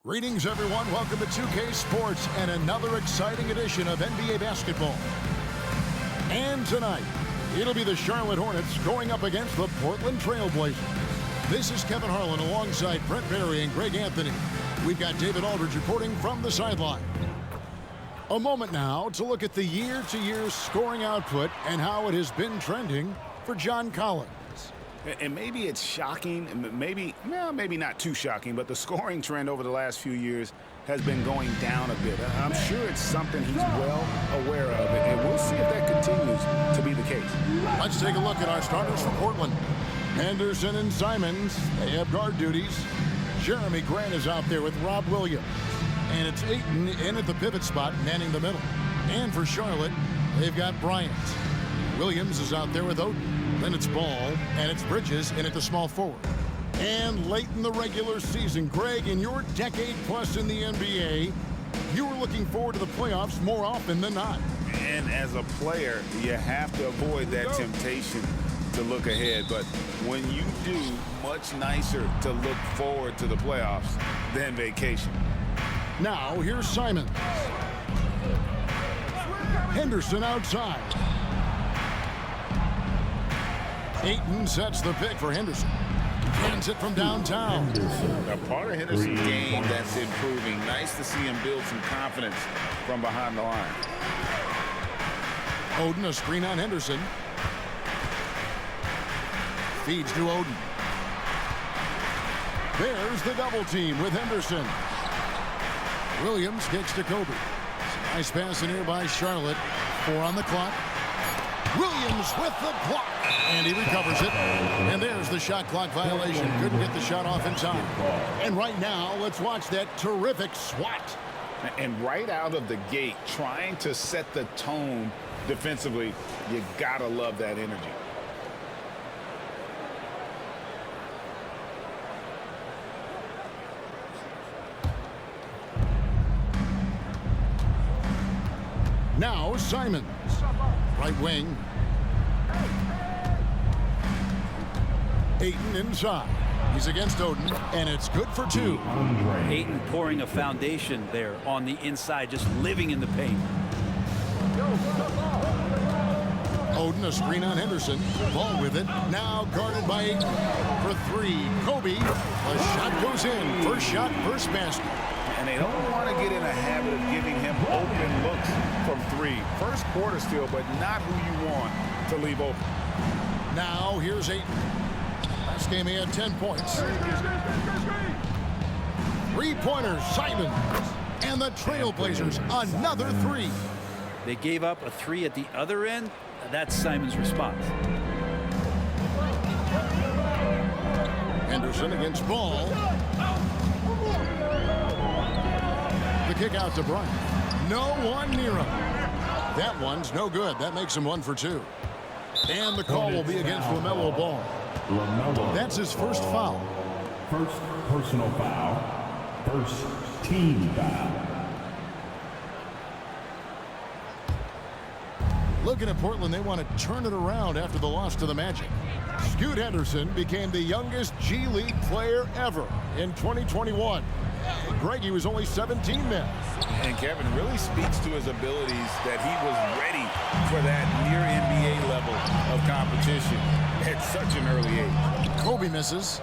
Greetings, everyone. Welcome to 2K Sports and another exciting edition of NBA basketball. And tonight, it'll be the Charlotte Hornets going up against the Portland Trail Blazers. This is Kevin Harlan alongside Brent Barry and Greg Anthony. We've got David Aldridge reporting from the sideline. A moment now to look at the year-to-year scoring output and how it has been trending for John Collins. And maybe it's shocking, maybe not too shocking, but the scoring trend over the last few years has been going down a bit. I'm sure it's something he's well aware of, and we'll see if that continues to be the case. Let's take a look at our starters for Portland. Henderson and Simons, they have guard duties. Jeremy Grant is out there with Rob Williams. And it's Ayton in at the pivot spot, manning the middle. And for Charlotte, they've got Bryant. Williams is out there with Oden. Then it's Ball, and it's Bridges in at the small forward. And late in the regular season, Greg, in your decade-plus in the NBA, you were looking forward to the playoffs more often than not. And as a player, you have to avoid that temptation to look ahead. But when you do, much nicer to look forward to the playoffs than vacation. Now, here's Simons. Henderson outside. Ayton sets the pick for Henderson. Hands it from downtown. A part of Henderson's game that's improving. Nice to see him build some confidence from behind the line. Oden, a screen on Henderson. Feeds to Oden. There's the double team with Henderson. Williams kicks to Kobe. Nice pass in here by Charlotte. 4 on the clock. Williams with the block. And he recovers it. And there's the shot clock violation. Couldn't get the shot off in time. And right now, let's watch that terrific swat. And right out of the gate, trying to set the tone defensively, you gotta love that energy. Now Simons, right wing. Ayton inside. He's against Oden, and it's good for 2. Ayton pouring a foundation there on the inside, just living in the paint. Oden, a screen on Henderson. Ball with it. Now guarded by Ayton. For 3, Kobe. The shot goes in. First shot, first basket. And they don't want to get in a habit of giving him open looks from 3. First quarter still, but not who you want to leave open. Now here's Ayton. Last game he had 10 points. 3-pointers, Simons. And the Trailblazers, another 3. They gave up a 3 at the other end. That's Simons' response. Henderson against Ball. The kick out to Bryant. No one near him. That one's no good. That makes him 1 for 2. And the call will be against LaMelo Ball. That's his first foul. First personal foul. First team foul. Looking at Portland, they want to turn it around after the loss to the Magic. Scoot Henderson became the youngest G League player ever in 2021. Greg, he was only 17 then. And Kevin really speaks to his abilities that he was ready for that near NBA level of competition at such an early age. Kobe misses.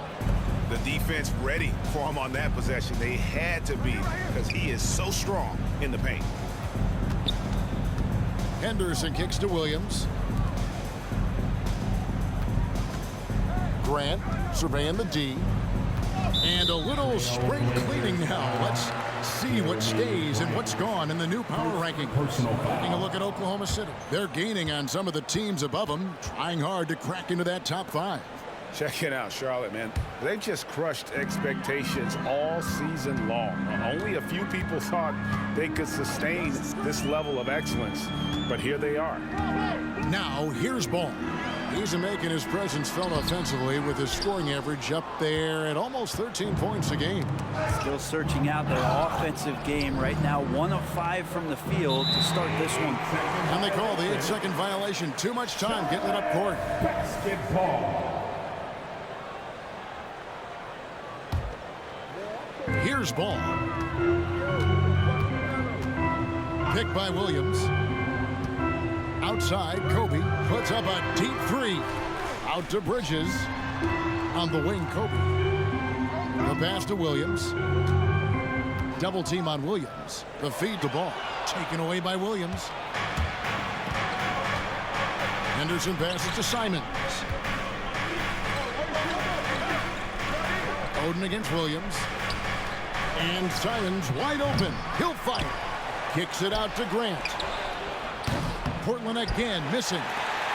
The defense ready for him on that possession. They had to be because he is so strong in the paint. Henderson kicks to Williams. Grant surveying the D. And a little spring cleaning now. Let's see what stays and what's gone in the new power ranking. Taking a look at Oklahoma City. They're gaining on some of the teams above them, trying hard to crack into that top 5. Check it out, Charlotte, man. They've just crushed expectations all season long. Only a few people thought they could sustain this level of excellence, but here they are. Now, here's Ball. He's making his presence felt offensively with his scoring average up there at almost 13 points a game. Still searching out their offensive game right now. 1 of 5 from the field to start this one. And they call the 8-second violation. Too much time getting it up court. Basketball. Here Here's ball. Picked by Williams. Outside, Kobe puts up a deep three. Out to Bridges. On the wing, Kobe. The pass to Williams. Double team on Williams. The feed to ball. Taken away by Williams. Henderson passes to Simons. Oden against Williams. And Simons wide open. He'll fire. Kicks it out to Grant. Portland again missing.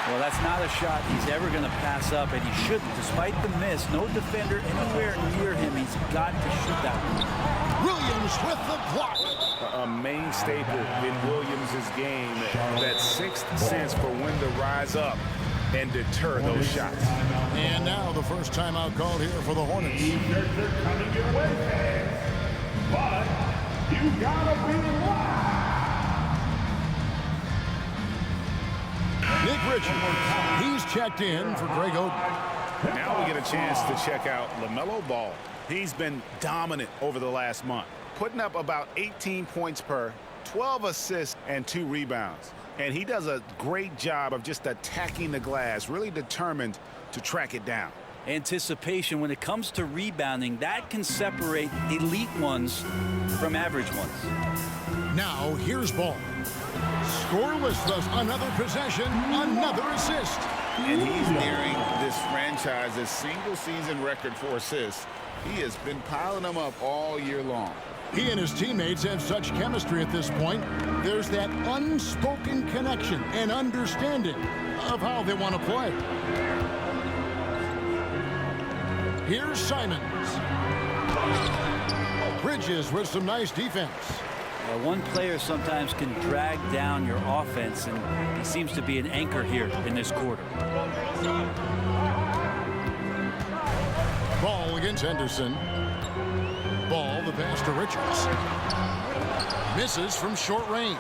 Well, that's not a shot he's ever going to pass up, and he shouldn't. Despite the miss, no defender anywhere near him. He's got to shoot that one. Williams with the block. A main staple in Williams' game, that sixth sense for when to rise up and deter those shots. And now the first timeout called here for the Hornets. They're coming your way, fans. But you gotta be live. Nick Richards, he's checked in for Greg Oden. Now we get a chance to check out LaMelo Ball. He's been dominant over the last month, putting up about 18 points per, 12 assists, and 2 rebounds. And he does a great job of just attacking the glass, really determined to track it down. Anticipation when it comes to rebounding, that can separate elite ones from average ones. Now here's ball. Scoreless thus another possession, another assist. And he's nearing this franchise's single season record for assists. He has been piling them up all year long. He and his teammates have such chemistry at this point. There's that unspoken connection and understanding of how they want to play. Here's Simons. Bridges with some nice defense. One player sometimes can drag down your offense, and he seems to be an anchor here in this quarter. Ball against Henderson. Ball, the pass to Richards. Misses from short range.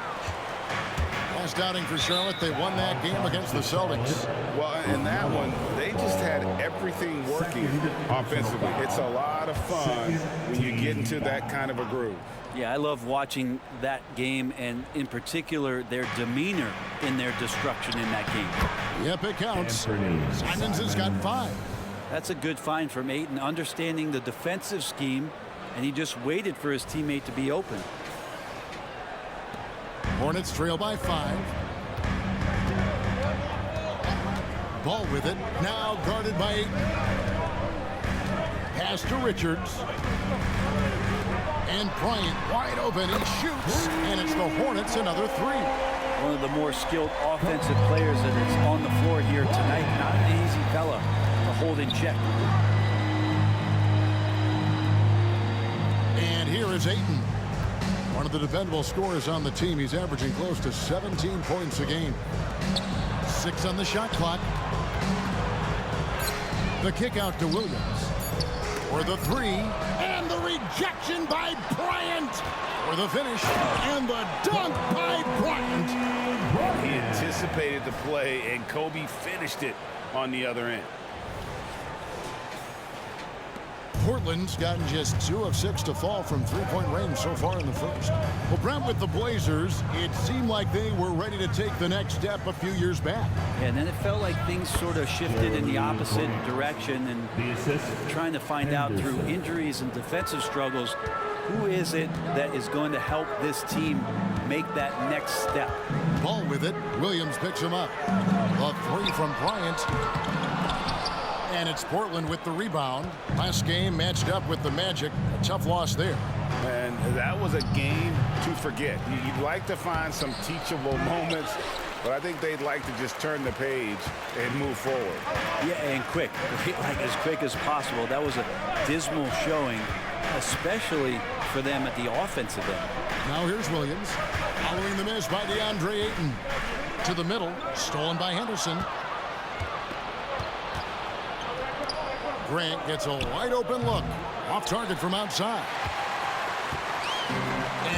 Last outing for Charlotte, they won that game against the Celtics. Well, in that one, they just had everything working offensively. It's a lot of fun when you get into that kind of a groove. Yeah, I love watching that game, and in particular, their demeanor in their destruction in that game. Yep, it counts. Simons has got 5. That's a good find from Ayton, understanding the defensive scheme, and he just waited for his teammate to be open. Hornets trail by 5. Ball with it. Now guarded by Ayton. Pass to Richards. And Bryant wide open. He shoots. And it's the Hornets another 3. One of the more skilled offensive players that is on the floor here tonight. Not an easy fella to hold in check. And here is Ayton. One of the dependable scorers on the team. He's averaging close to 17 points a game. 6 on the shot clock. The kick out to Williams. For the 3. And the rejection by Bryant. For the finish. And the dunk by Bryant. He anticipated the play, and Kobe finished it on the other end. Portland's gotten just 2 of 6 to fall from three-point range so far in the first. Well, Brent, with the Blazers, it seemed like they were ready to take the next step a few years back. And then it felt like things sort of shifted in the opposite direction, and trying to find out through injuries and defensive struggles, who is it that is going to help this team make that next step? Ball with it. Williams picks him up. A 3 from Bryant. And it's Portland with the rebound. Last game matched up with the Magic. A tough loss there. And that was a game to forget. You'd like to find some teachable moments, but I think they'd like to just turn the page and move forward. Yeah, and quick. Like as quick as possible. That was a dismal showing, especially for them at the offensive end. Now here's Williams. Following the miss by DeAndre Ayton. To the middle. Stolen by Henderson. Grant gets a wide open look. Off target from outside.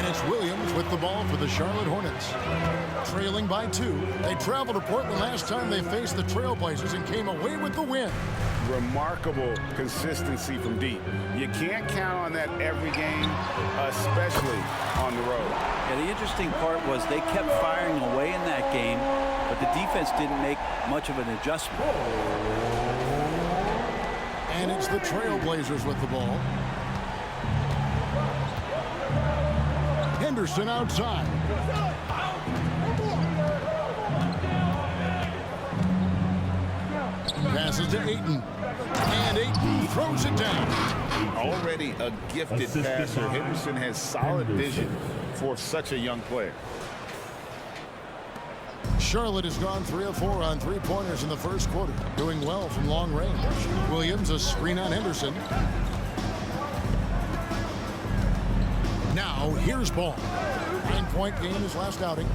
And it's Williams with the ball for the Charlotte Hornets. Trailing by 2. They traveled to Portland last time they faced the Trailblazers and came away with the win. Remarkable consistency from deep. You can't count on that every game, especially on the road. Yeah, the interesting part was they kept firing away in that game, but the defense didn't make much of an adjustment. And it's the Trailblazers with the ball. Henderson outside. Passes to Ayton. And Ayton throws it down. Already a gifted passer, Henderson has solid vision for such a young player. Charlotte has gone 3 of 4 on three-pointers in the first quarter, doing well from long range. Williams, a screen on Henderson. Now, here's Ball. 9-point game his last outing.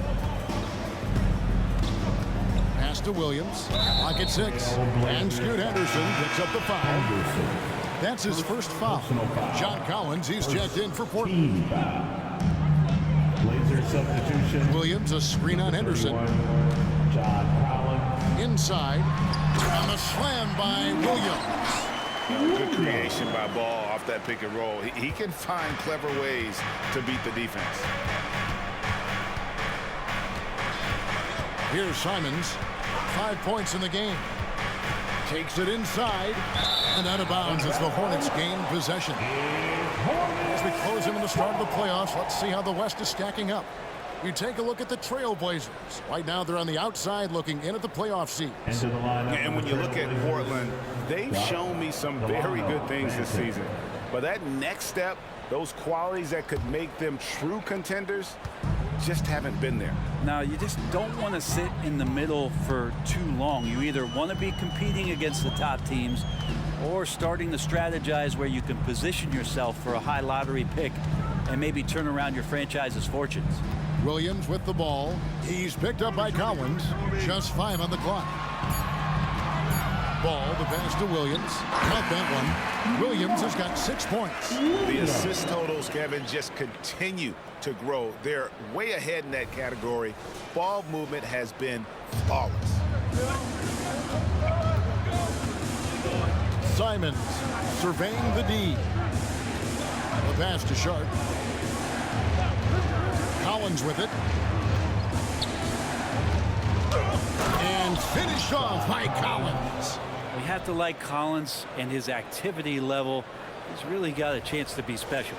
Pass to Williams. Lock at 6. And Scoot Henderson picks up the foul. That's his first foul. John Collins, he's checked in for Portland. Substitution. Williams, a screen on Henderson. John Collins. Inside. On the slam by Williams. Good creation by Ball off that pick and roll. He can find clever ways to beat the defense. Here's Simons. 5 points in the game. Takes it inside. And out of bounds as the Hornets gain possession. As we close into the start of the playoffs, let's see how the West is stacking up. We take a look at the Trailblazers. Right now, they're on the outside looking in at the playoff seeds. And when you look at Portland, they've shown me some very good things this season. But that next step, those qualities that could make them true contenders, just haven't been there. Now, you just don't want to sit in the middle for too long. You either want to be competing against the top teams or starting to strategize where you can position yourself for a high lottery pick and maybe turn around your franchise's fortunes. Williams with the ball. He's picked up by Collins. Just 5 on the clock. Ball, the pass to Williams. Not that one. Williams has got 6 points. The assist totals, Kevin, just continue to grow. They're way ahead in that category. Ball movement has been flawless. Simons surveying the D. The pass to Sharp. Collins with it. And finished off by Collins. We have to like Collins and his activity level. He's really got a chance to be special.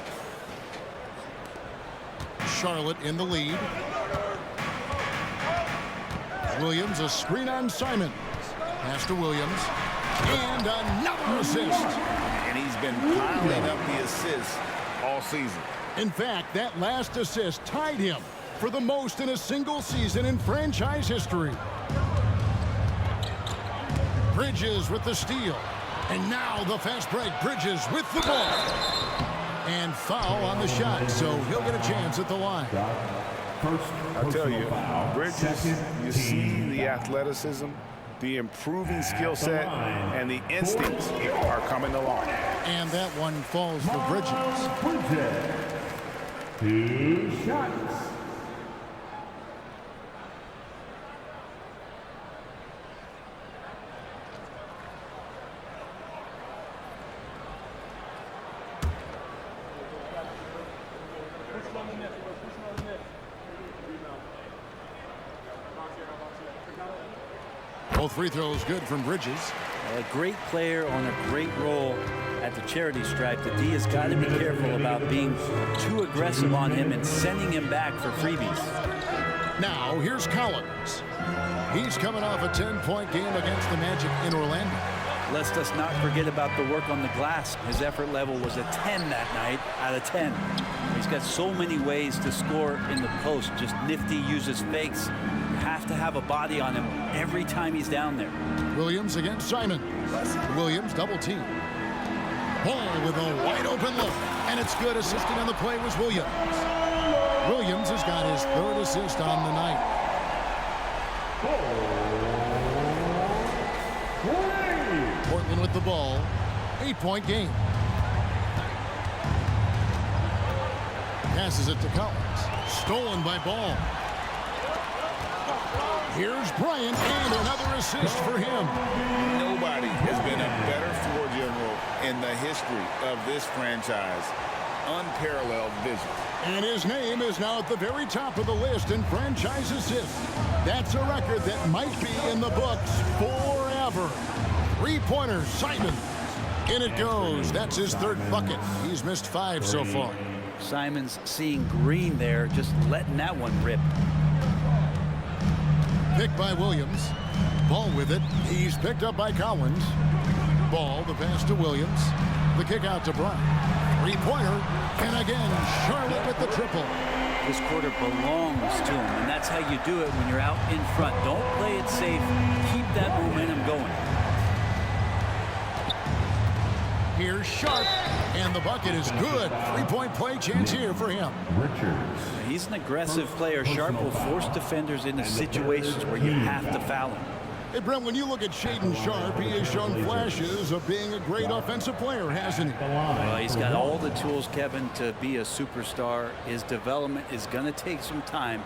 Charlotte in the lead. Williams, a screen on Simons. Pass to Williams. And another assist. And he's been piling up the assists all season. In fact, that last assist tied him for the most in a single season in franchise history. Bridges with the steal. And now the fast break. Bridges with the ball. And foul on the shot, so he'll get a chance at the line. I'll tell you, Bridges, you see the athleticism, the improving skill set, and the instincts are coming along. And that one falls for Bridges. 2 shots. Both free throws good from Bridges. A great player on a great role at the charity stripe. The D has got to be careful about being too aggressive on him and sending him back for freebies. Now, here's Collins. He's coming off a 10-point game against the Magic in Orlando. Let's just not forget about the work on the glass. His effort level was a 10 that night out of 10. He's got so many ways to score in the post. Just nifty, uses fakes. You have to have a body on him every time he's down there. Williams against Simons. Williams double team. Ball with a wide open look. And it's good. Assisting on the play was Williams. Williams has got his 3rd assist on the night. Portland with the ball. 8-point game. Passes it to Collins. Stolen by Ball. Here's Bryant, and another assist for him. Nobody has been a better floor general in the history of this franchise. Unparalleled vision. And his name is now at the very top of the list in franchise assists. That's a record that might be in the books forever. Three-pointer, Simons. In it goes. That's his third bucket. He's missed 5 so far. Simons seeing green there, just letting that one rip. Picked by Williams. Ball with it. He's picked up by Collins. Ball, the pass to Williams. The kick out to Bryant. Three-pointer. And again, Charlotte with the triple. This quarter belongs to him, and that's how you do it when you're out in front. Don't play it safe. Keep that momentum going. Here's Sharp, and the bucket is good. Three-point play chance here for him. He's an aggressive player. Sharp will force defenders into situations where you have to foul him. Hey, Brent, when you look at Shaedon Sharp, he has shown flashes of being a great offensive player, hasn't he? Well, he's got all the tools, Kevin, to be a superstar. His development is going to take some time.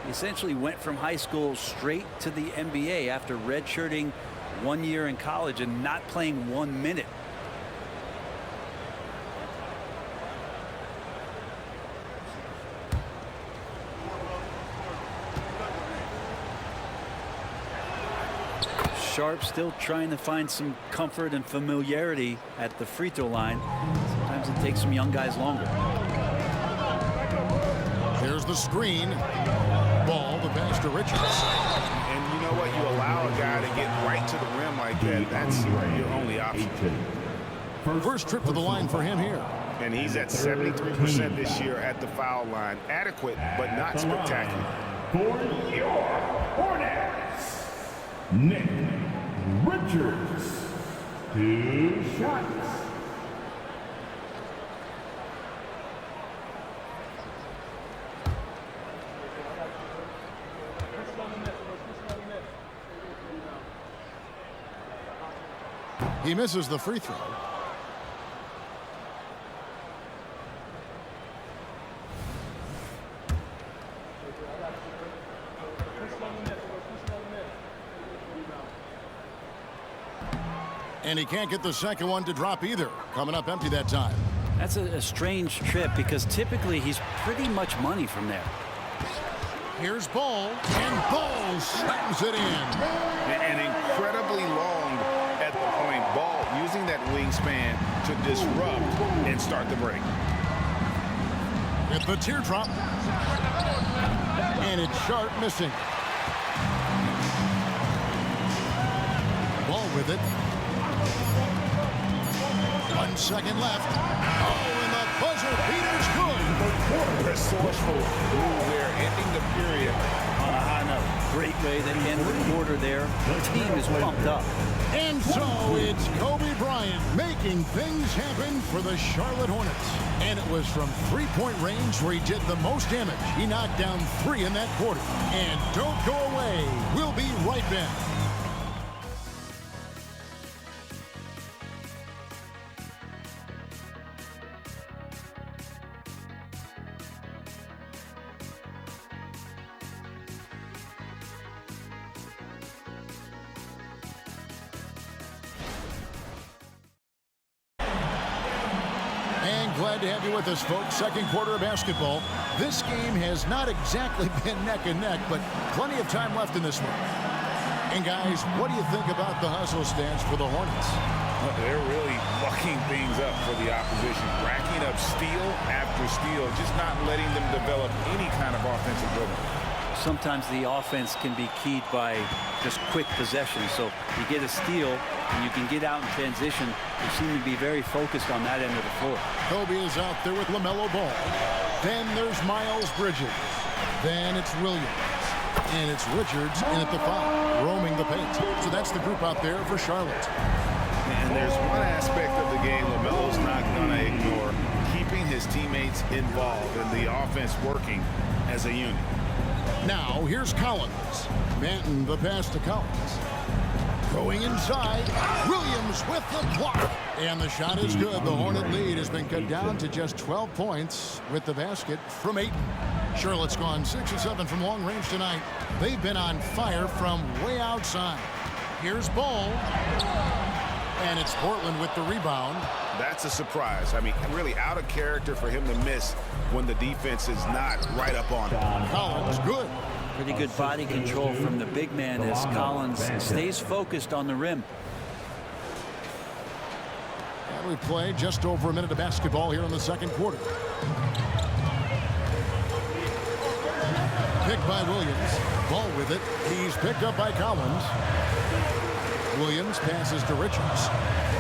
He essentially went from high school straight to the NBA after redshirting 1 year in college and not playing 1 minute. Sharp still trying to find some comfort and familiarity at the free throw line. Sometimes it takes some young guys longer. Here's the screen. Ball, the pass to Richards. And you know what? You allow a guy to get right to the rim like that. That's your only option. First trip to the line for him here. And he's at 73% this year at the foul line. Adequate, but not spectacular. For your Hornets, Nick Richards. 2 shots. He misses the free throw. And he can't get the second one to drop either. Coming up empty that time. That's a strange trip because typically he's pretty much money from there. Here's Ball, and Ball slams it in. And incredibly long at the point. Ball using that wingspan to disrupt and start the break. With the teardrop. And it's Sharp missing. Ball with it. 1 second left. Oh, and the buzzer beater's good. Resourceful move there, ending the period on a high note. Great way to end the quarter there. The team is pumped up. And so it's Kobe Bryant making things happen for the Charlotte Hornets. And it was from three-point range where he did the most damage. He knocked down 3 in that quarter. And don't go away. We'll be right back. Glad to have you with us, folks. Second quarter of basketball. This game has not exactly been neck and neck, but plenty of time left in this one. And guys, what do you think about the hustle stance for the Hornets? Well, they're really mucking things up for the opposition, racking up steal after steal, just not letting them develop any kind of offensive rhythm. Sometimes the offense can be keyed by just quick possession. So you get a steal and you can get out in transition. You seem to be very focused on that end of the floor. Kobe is out there with LaMelo Ball. Then there's Miles Bridges. Then it's Williams. And it's Richards in at the 5, roaming the paint. So that's the group out there for Charlotte. And there's one aspect of the game LaMelo's not going to ignore, keeping his teammates involved and the offense working as a unit. Now, here's Collins. Manton, the pass to Collins. Going inside, Williams with the block. And the shot is good. The Hornet lead has been cut down to just 12 points with the basket from Ayton. Charlotte's gone 6 of 7 from long range tonight. They've been on fire from way outside. Here's Ball. And it's Portland with the rebound. That's a surprise. I mean, really out of character for him to miss when the defense is not right up on him. Collins, good. Pretty good body control from the big man as Collins stays focused on the rim. And we play just over a minute of basketball here in the second quarter. Picked by Williams. Ball with it. He's picked up by Collins. Williams passes to Richards.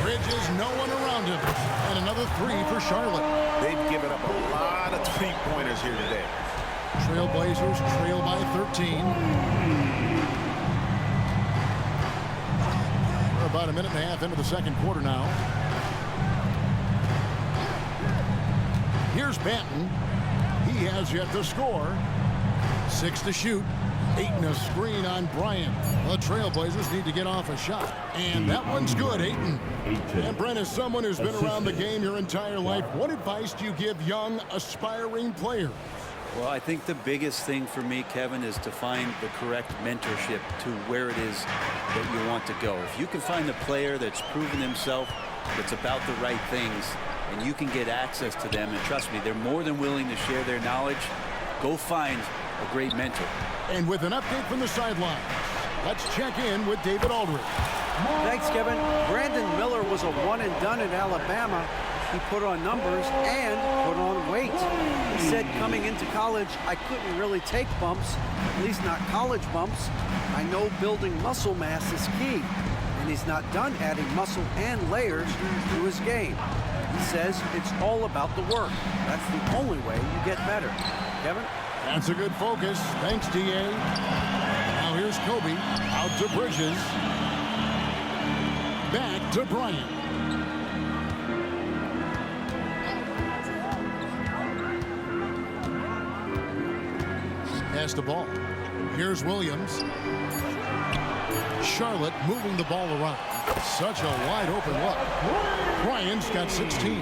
Bridges, no one around him. And another three for Charlotte. They've given up a lot of three-pointers here today. Trailblazers trail by 13. We're about a minute and a half into the second quarter now. Here's Banton. He has yet to score. 6 to shoot. Ayton a screen on Bryant. The Trailblazers need to get off a shot. And that one's good, Ayton. And Brent, as someone who's been around the game your entire life, what advice do you give young, aspiring players? Well, I think the biggest thing for me, Kevin, is to find the correct mentorship to where it is that you want to go. If you can find a player that's proven himself, that's about the right things, and you can get access to them, and trust me, they're more than willing to share their knowledge, go find a great mentor. And with an update from the sideline, let's check in with David Aldridge. Thanks, Kevin. Brandon Miller was a one-and-done at Alabama. He put on numbers and put on weight. He said coming into college, I couldn't really take bumps, at least not college bumps. I know building muscle mass is key, and he's not done adding muscle and layers to his game. He says it's all about the work. That's the only way you get better. Kevin? That's a good focus. Thanks, D.A. Now here's Kobe. Out to Bridges. Back to Bryant. Pass the ball. Here's Williams. Charlotte moving the ball around. Such a wide open look. Bryant's got 16.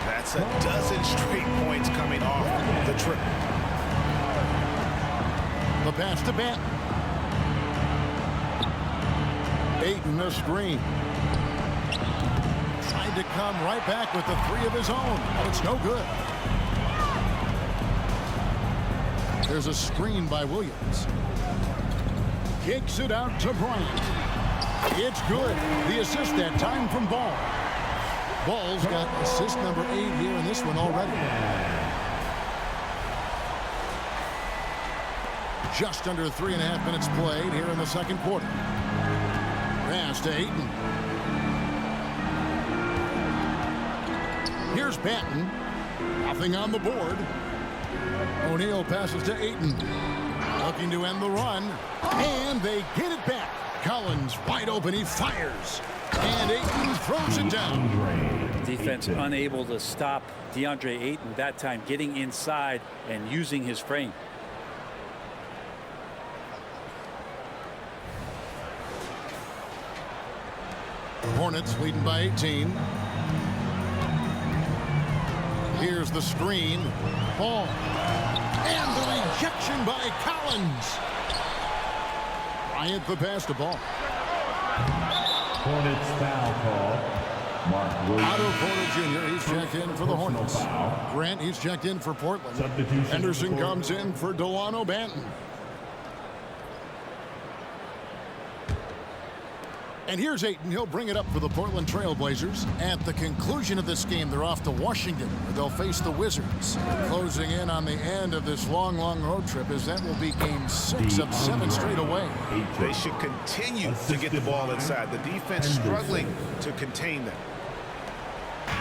That's a dozen straight points coming off the triple. The pass to Banton. Ayton a screen. Tried to come right back with the three of his own, but it's no good. There's a screen by Williams. Kicks it out to Bryant. It's good. The assist that time from Ball. Ball's got assist number 8 here in this one already. Just under 3.5 minutes played here in the second quarter. Pass to Ayton. Here's Banton. Nothing on the board. O'Neal passes to Ayton. Looking to end the run. And they get it back. Collins wide open. He fires. And Ayton throws it down. Defense unable to stop DeAndre Ayton that time, getting inside and using his frame. Hornets leading by 18. Here's the screen. Ball. And the rejection by Collins. Bryant the pass to Ball. Hornets foul call. Mark Williams. Otto Porter Jr. He's checked in for the Hornets. Grant, he's checked in for Portland. Henderson comes in for Delano Banton. And here's Ayton. He'll bring it up for the Portland Trailblazers. At the conclusion of this game, they're off to Washington, where they'll face the Wizards. Closing in on the end of this long, long road trip, as that will be game 6 of 7 straight away. They should continue to get the ball inside. The defense struggling to contain them.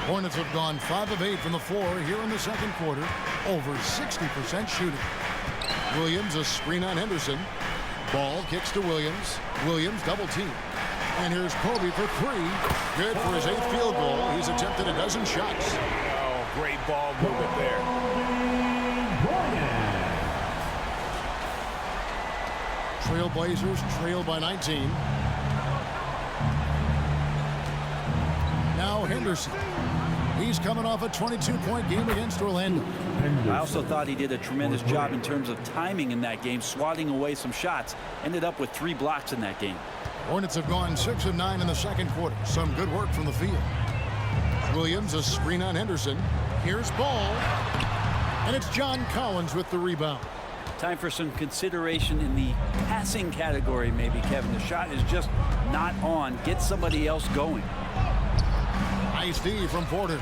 Hornets have gone 5 of 8 from the floor here in the second quarter. Over 60% shooting. Williams a screen on Henderson. Ball kicks to Williams. Williams double team. And here's Kobe for 3. Good for his 8th field goal. He's attempted a dozen shots. Oh, great ball movement there. Trailblazers trail by 19. Henderson. He's coming off a 22-point game against Orlando. I also thought he did a tremendous job in terms of timing in that game, swatting away some shots. Ended up with 3 blocks in that game. Hornets have gone 6 of 9 in the second quarter. Some good work from the field. Williams, a screen on Henderson. Here's ball. And it's John Collins with the rebound. Time for some consideration in the passing category, maybe, Kevin. The shot is just not on. Get somebody else going. Nice D from Porter.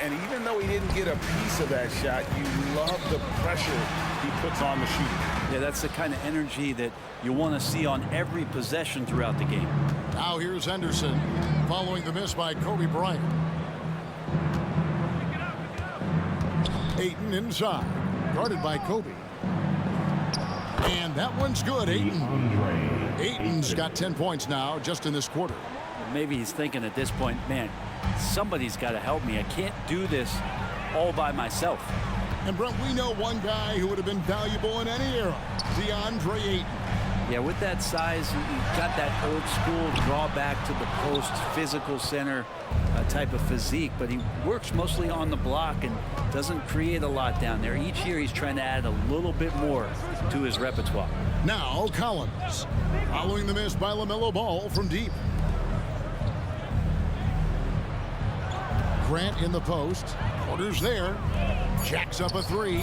And even though he didn't get a piece of that shot, you love the pressure he puts on the shooter. Yeah, that's the kind of energy that you want to see on every possession throughout the game. Now here's Henderson following the miss by Kobe Bryant. Ayton inside, guarded by Kobe. And that one's good, Ayton. Ayton's got 10 points now just in this quarter. Maybe he's thinking at this point, man, somebody's got to help me. I can't do this all by myself. And Brent, we know one guy who would have been valuable in any era, DeAndre Ayton. Yeah, with that size, you've got that old school drawback to the post, physical center type of physique, but he works mostly on the block and doesn't create a lot down there. Each year he's trying to add a little bit more to his repertoire. Now Collins, following the miss by LaMelo Ball from deep. Grant in the post. Porter's there. Jacks up a 3.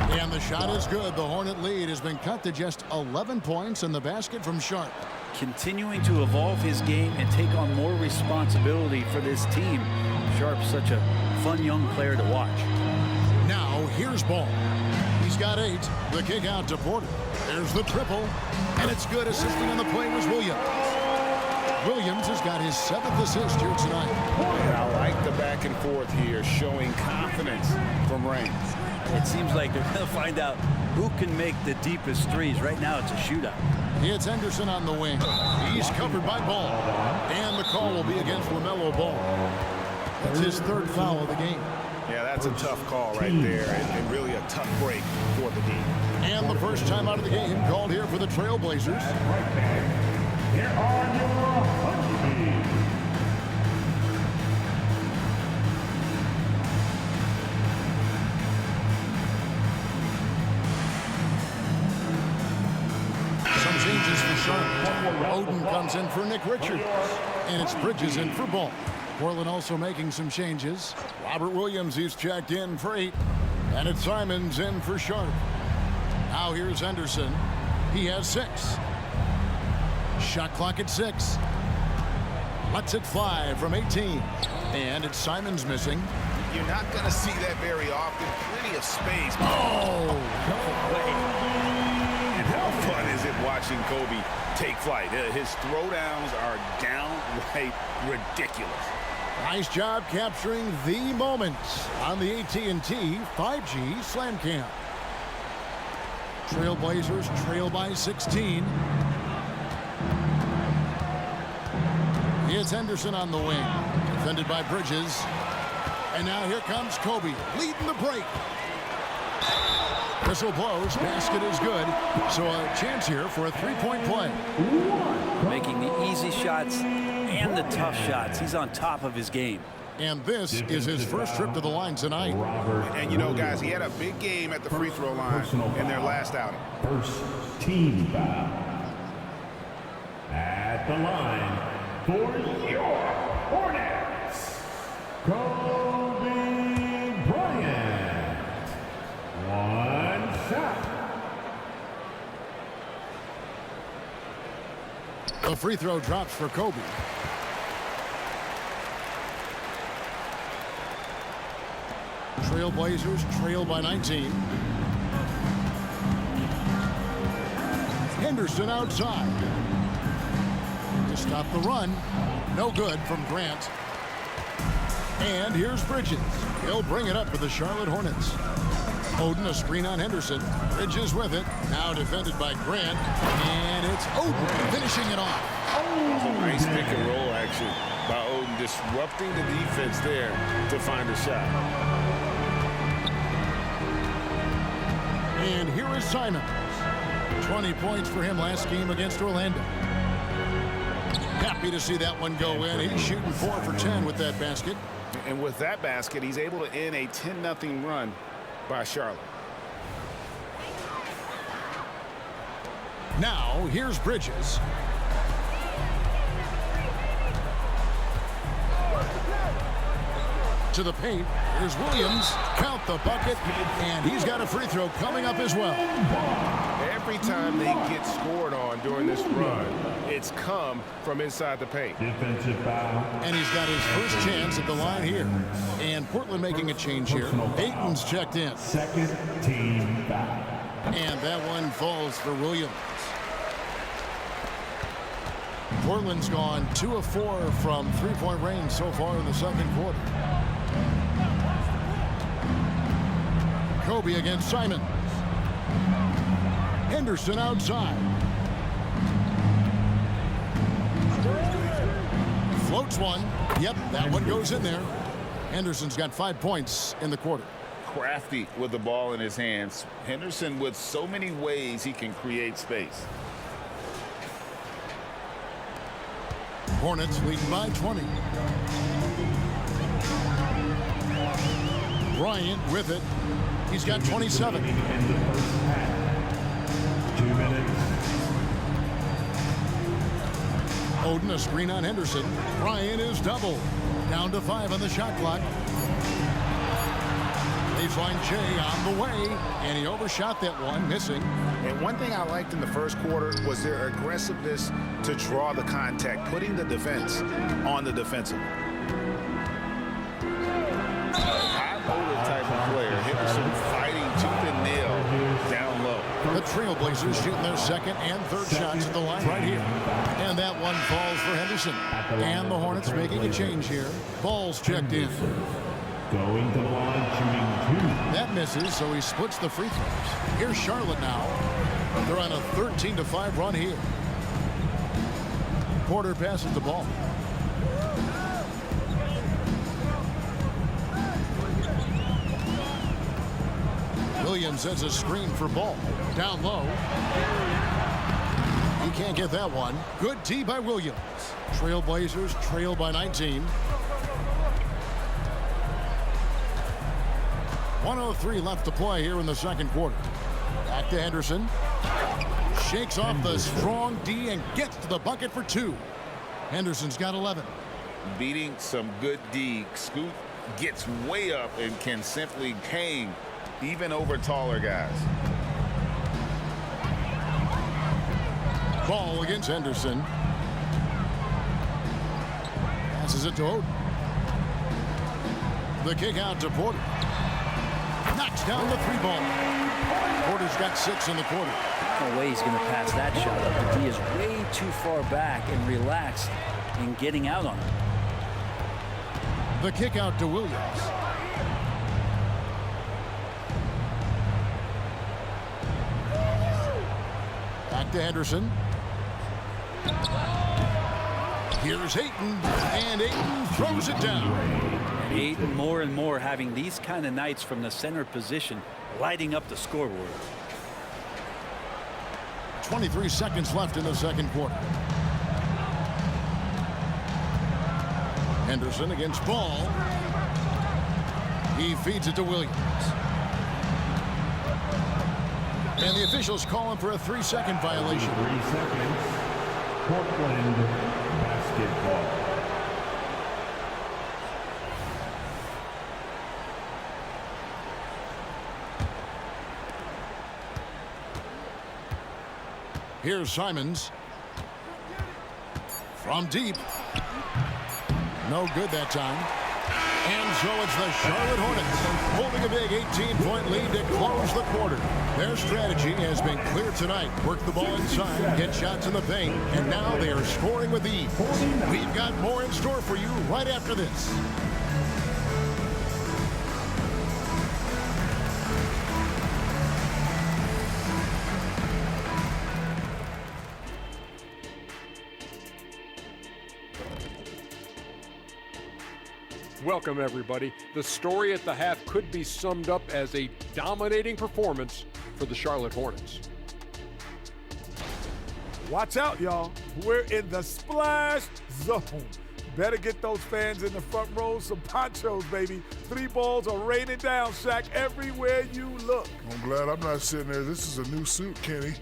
And the shot is good. The Hornet lead has been cut to just 11 points in the basket from Sharp. Continuing to evolve his game and take on more responsibility for this team. Sharp's such a fun young player to watch. Now here's Ball. He's got 8. The kick out to Porter. There's the triple. And it's good. Assisting on the play was Williams. Williams has got his 7th assist here tonight. I like the back and forth here, showing confidence from Reigns. It seems like they're going to find out who can make the deepest threes. Right now it's a shootout. It's Henderson on the wing. He's covered by Ball. And the call will be against LaMelo Ball. That's his 3rd foul of the game. Yeah, that's a tough call right there, and really a tough break for the game. And the first time out of the game called here for the Trailblazers. Here are your honeybees. Some changes for Sharp. Oden comes in for Nick Richards. And it's Bridges in for Ball. Portland also making some changes. Robert Williams, he's checked in for 8. And it's Simons in for Sharp. Now here's Henderson. He has 6. Shot clock at 6. Lets it fly from 18. And it's Simons missing. You're not going to see that very often. Plenty of space. Oh, no way. And how fun is it watching Kobe take flight? His throwdowns are downright ridiculous. Nice job capturing the moment on the AT&T 5G Slam Cam. Trailblazers trail by 16. It's Henderson on the wing, defended by Bridges. And now here comes Kobe, leading the break. Whistle blows, basket is good. So a chance here for a 3-point play. Making the easy shots and the tough shots. He's on top of his game. And this is his first trip to the line tonight. And you know, guys, he had a big game at the free throw line in their last outing. First team foul. At the line for your Hornets, Kobe Bryant. 1 shot. The free throw drops for Kobe. Trailblazers trail by 19. Henderson outside. To stop the run. No good from Grant. And here's Bridges. He'll bring it up for the Charlotte Hornets. Oden, a screen on Henderson. Bridges with it. Now defended by Grant. And it's Oden finishing it off. Nice pick and roll action by Oden, disrupting the defense there to find a shot. And here is Simons. 20 points for him last game against Orlando. Happy to see that one go in. He's shooting 4 for 10 with that basket. And with that basket, he's able to end a 10-0 run by Charlotte. Now, here's Bridges. To the paint. Here's Williams. Count the bucket. And he's got a free throw coming up as well. Every time they get scored on during this run, it's come from inside the paint. Defensive foul. And he's got his first chance at the line here. And Portland making a change here. Ayton's checked in. Second team foul. And that one falls for Williams. Portland's gone 2 of 4 from three-point range so far in the second quarter. Kobe against Simon. Henderson outside. Floats one. Yep, that one goes in there. Henderson's got 5 points in the quarter. Crafty with the ball in his hands. Henderson with so many ways he can create space. Hornets lead by 20. Bryant with it. He's got 27. In the first half. 2 minutes. Oden a screen on Henderson. Bryant is double. Down to 5 on the shot clock. Baseline Jay on the way. And he overshot that one, missing. And one thing I liked in the first quarter was their aggressiveness to draw the contact, putting the defense on the defensive. High-motor type of player. Henderson fighting tooth and nail down low. The Trailblazers shooting their second and third shots at the line right here. And that one falls for Henderson. And the Hornets making a change here. Ball's checked in. Going to the line, shooting 2. That misses, so he splits the free throws. Here's Charlotte now. They're on a 13-5 run here. Porter passes the ball. Williams has a screen for Ball. Down low. He can't get that one. Good D by Williams. Trailblazers trail by 19. 1:03 left to play here in the second quarter. Back to Henderson. Shakes off the strong D and gets to the bucket for 2. Henderson's got 11. Beating some good D. Scoot gets way up and can simply hang even over taller guys. Ball against Henderson. Passes it to Oden. The kick out to Porter. Knocks down the 3-ball. Porter's got 6 in the quarter. No way he's going to pass that shot up. The D is way too far back and relaxed in getting out on it. The kick out to Williams. Back to Henderson. Here's Ayton, and Ayton throws it down. And Ayton more and more having these kind of nights from the center position, lighting up the scoreboard. 23 seconds left in the second quarter. Henderson against Ball. He feeds it to Williams. And the officials call him for a 3-second violation. 3 seconds. Portland basketball. Here's Simons. From deep. No good that time. And so it's the Charlotte Hornets holding a big 18-point lead to close the quarter. Their strategy has been clear tonight. Work the ball inside, get shots in the paint, and now they are scoring with ease. We've got more in store for you right after this. Welcome, everybody. The story at the half could be summed up as a dominating performance for the Charlotte Hornets. Watch out, y'all. We're in the splash zone. Better get those fans in the front row some ponchos, baby. 3 balls are raining down, Shaq, everywhere you look. I'm glad I'm not sitting there. This is a new suit, Kenny.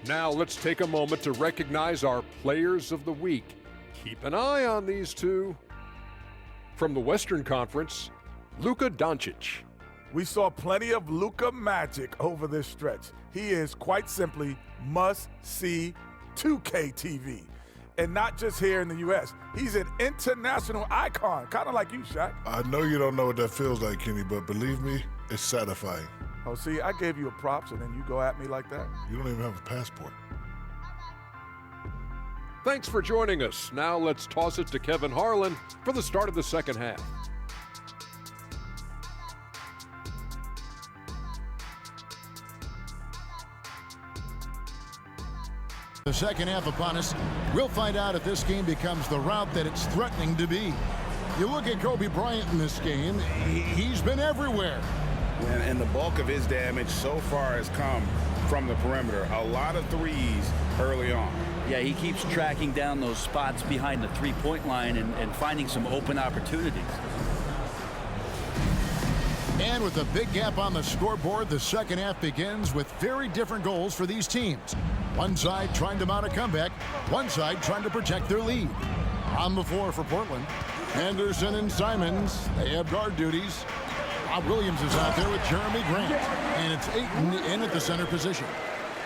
Now let's take a moment to recognize our Players of the Week. Keep an eye on these two. From the Western Conference, Luka Doncic. We saw plenty of Luka magic over this stretch. He is quite simply must-see 2K TV. And not just here in the U.S. He's an international icon, kind of like you, Shaq. I know you don't know what that feels like, Kenny, but believe me, it's satisfying. Oh, see, I gave you a props, and then you go at me like that? You don't even have a passport. Thanks for joining us. Now let's toss it to Kevin Harlan for the start of the second half. The second half upon us. We'll find out if this game becomes the route that it's threatening to be. You look at Kobe Bryant in this game, he's been everywhere. And the bulk of his damage so far has come from the perimeter. A lot of threes early on. Yeah, he keeps tracking down those spots behind the three-point line and finding some open opportunities. And with a big gap on the scoreboard, the second half begins with very different goals for these teams. One side trying to mount a comeback, one side trying to protect their lead. On the floor for Portland, Henderson and Simons, they have guard duties. Rob Williams is out there with Jeremy Grant, and it's Ayton in at the center position.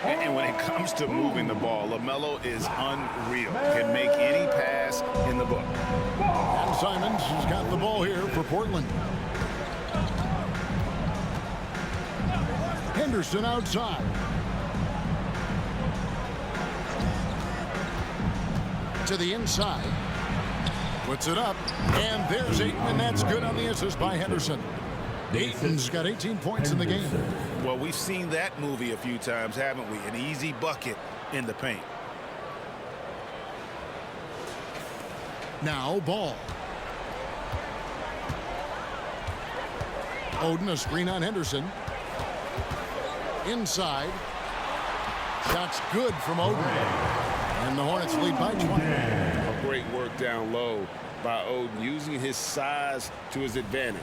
And when it comes to moving the ball, LaMelo is unreal. Can make any pass in the book. And Simons has got the ball here for Portland. Henderson outside. To the inside. Puts it up. And there's Ayton, and that's good on the assist by Henderson. Ayton's got 18 points in the game. Well, we've seen that movie a few times, haven't we? An easy bucket in the paint. Now Ball. Oden, a screen on Henderson. Inside. Shot's good from Oden. And the Hornets lead by 20. A great work down low by Oden, using his size to his advantage.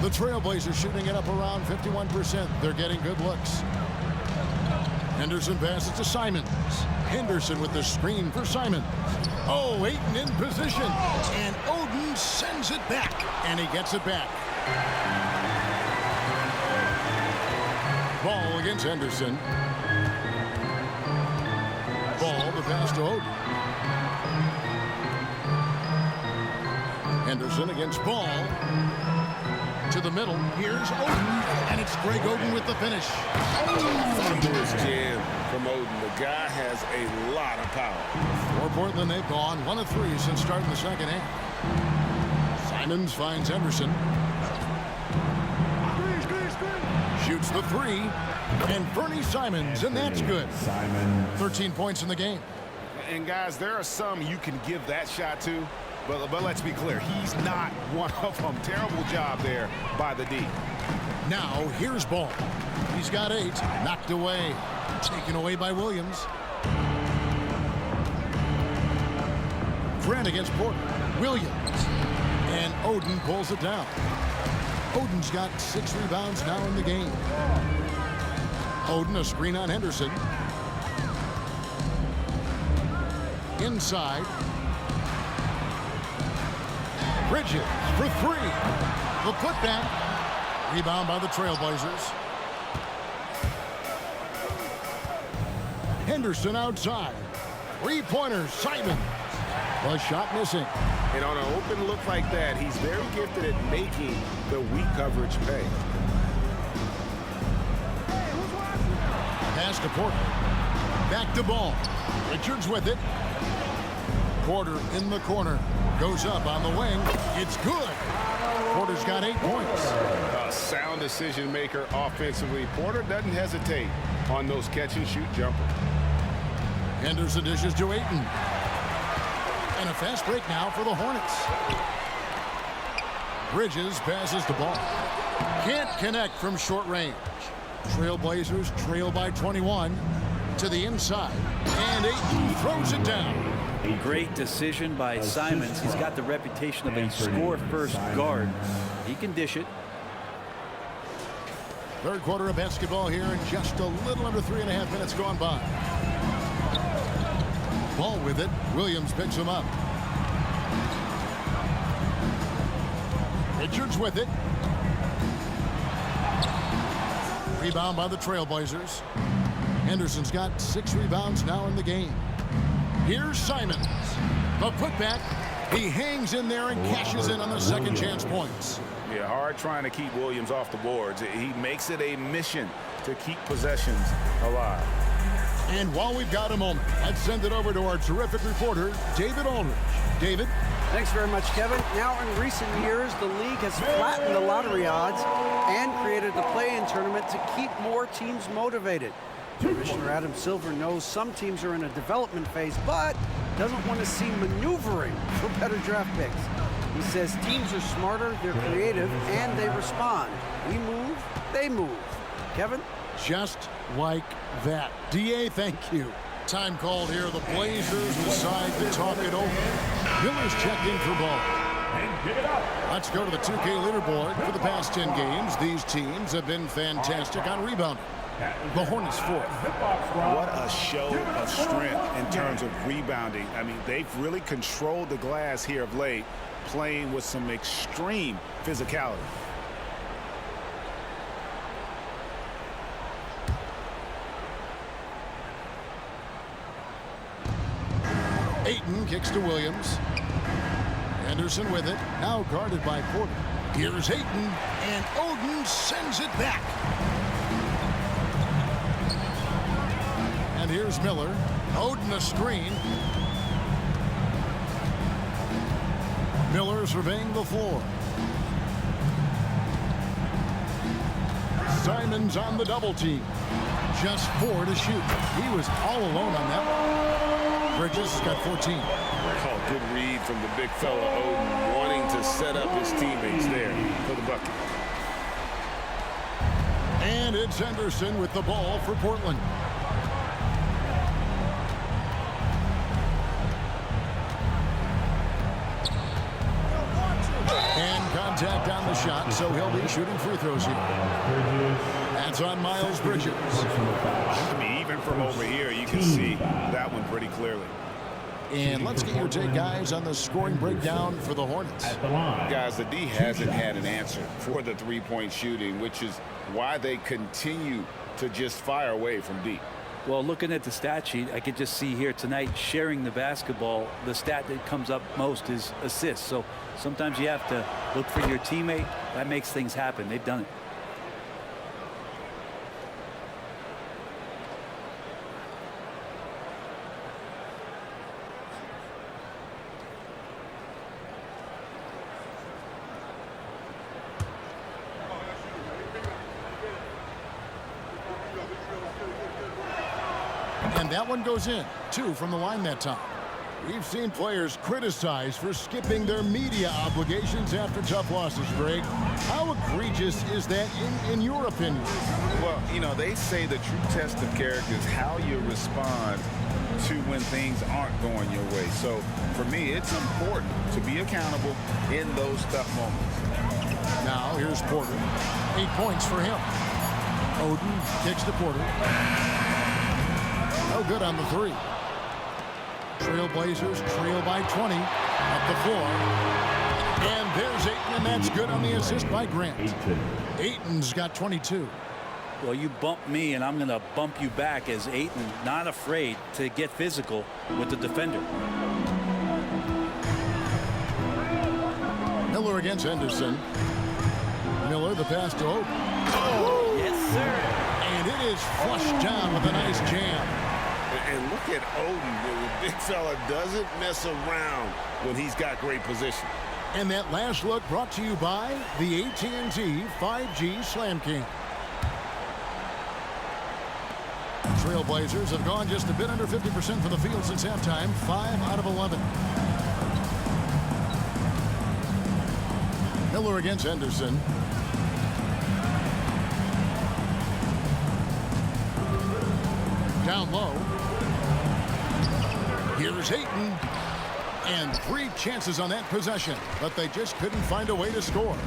The Trailblazers shooting it up around 51%. They're getting good looks. Henderson passes to Simons. Henderson with the screen for Simons. Oh, Ayton in position. And Oden sends it back. And he gets it back. Ball against Henderson. Ball, the pass to Oden. Henderson against Ball. To the middle. Here's Oden. And it's Greg Oden with the finish. Thunderous jam from Oden. The guy has a lot of power. For Portland, they've gone 1 of 3 since starting the second half. Simons finds Henderson. Shoots the 3. And Fernie Simons, and that's good. 13 points in the game. And guys, there are some you can give that shot to, but let's be clear, he's not one of them. Terrible job there by the D. Now here's Ball. He's got 8, knocked away, taken away by Williams. Grant against Portland. Williams. And Oden pulls it down. Oden's got 6 rebounds now in the game. Oden, a screen on Henderson. Inside. Bridges for 3. The putback. Rebound by the Trailblazers. Henderson outside. 3-pointer, Simons. The shot missing. And on an open look like that, he's very gifted at making the weak coverage pay. Pass to Porter. Back to Ball. Richards with it. Porter in the corner. Goes up on the wing. It's good. Porter's got 8 points. A sound decision maker offensively. Porter doesn't hesitate on those catch-and-shoot jumpers. Henderson dishes to Ayton. And a fast break now for the Hornets. Bridges passes the ball. Can't connect from short range. Trailblazers trail by 21. to the inside, and Ayton throws it down. Great decision by Simons. He's got the reputation of a score-first guard. He can dish it. Third quarter of basketball here, and just a little under 3.5 minutes gone by. Ball with it. Williams picks him up. Richards with it. Rebound by the Trailblazers. Henderson's got 6 rebounds now in the game. Here's Simons. The putback. He hangs in there and cashes in on the second chance points. Yeah, hard trying to keep Williams off the boards. He makes it a mission to keep possessions alive. And while we've got a moment, let's send it over to our terrific reporter, David Aldridge. David? Thanks very much, Kevin. Now, in recent years, the league has flattened the lottery odds and created a play-in tournament to keep more teams motivated. Commissioner Adam Silver knows some teams are in a development phase, but doesn't want to see maneuvering for better draft picks. He says teams are smarter, they're creative, and they respond. We move, they move. Kevin? Just like that. DA, thank you. Time called here. The Blazers decide to talk it over. Miller's checked in for ball. Let's go to the 2K leaderboard. For the past 10 games, these teams have been fantastic on rebounding. The Hornets fourth. What a show of strength in terms of rebounding. I mean, they've really controlled the glass here of late, playing with some extreme physicality. Ayton kicks to Williams. Anderson with it. Now guarded by Porter. Here's Ayton, and Oden sends it back. And here's Miller. Oden a screen. Miller surveying the floor. Simons on the double team. Just 4 to shoot. He was all alone on that one. Bridges has got 14. Oh, good read from the big fella Oden, wanting to set up his teammates there for the bucket. And it's Henderson with the ball for Portland. And contact on the shot, so he'll be shooting free throws here. That's on Miles Bridges. I mean, even from over here, you can see that one pretty clearly. And let's get your take, guys, on the scoring breakdown for the Hornets. Guys, the D hasn't had an answer for the three-point shooting, which is why they continue to just fire away from deep. Well, looking at the stat sheet, I could just see here tonight sharing the basketball. The stat that comes up most is assists. So sometimes you have to look for your teammate. That makes things happen. They've done it. And that one goes in. 2 from the line that time. We've seen players criticized for skipping their media obligations after tough losses, Greg. How egregious is that in your opinion? Well, you know, they say the true test of character is how you respond to when things aren't going your way. So, for me, it's important to be accountable in those tough moments. Now, here's Porter. 8 points for him. Oden kicks to Porter. No good on the 3. Trailblazers trail by 20 up the floor. And there's Ayton, and that's good on the assist by Grant. Ayton's got 22. Well, you bump me, and I'm going to bump you back as Ayton, not afraid to get physical with the defender. Miller against Henderson. Miller, the pass to Oden. Oh, yes, sir. And it is flushed down with a nice jam. And look at Oden. The big fella doesn't mess around when he's got great position. And that last look brought to you by the AT&T 5G Slam King. Trailblazers have gone just a bit under 50% from the field since halftime. 5 out of 11. Miller against Henderson. Down low. Here's Ayton. And 3 chances on that possession, but they just couldn't find a way to score.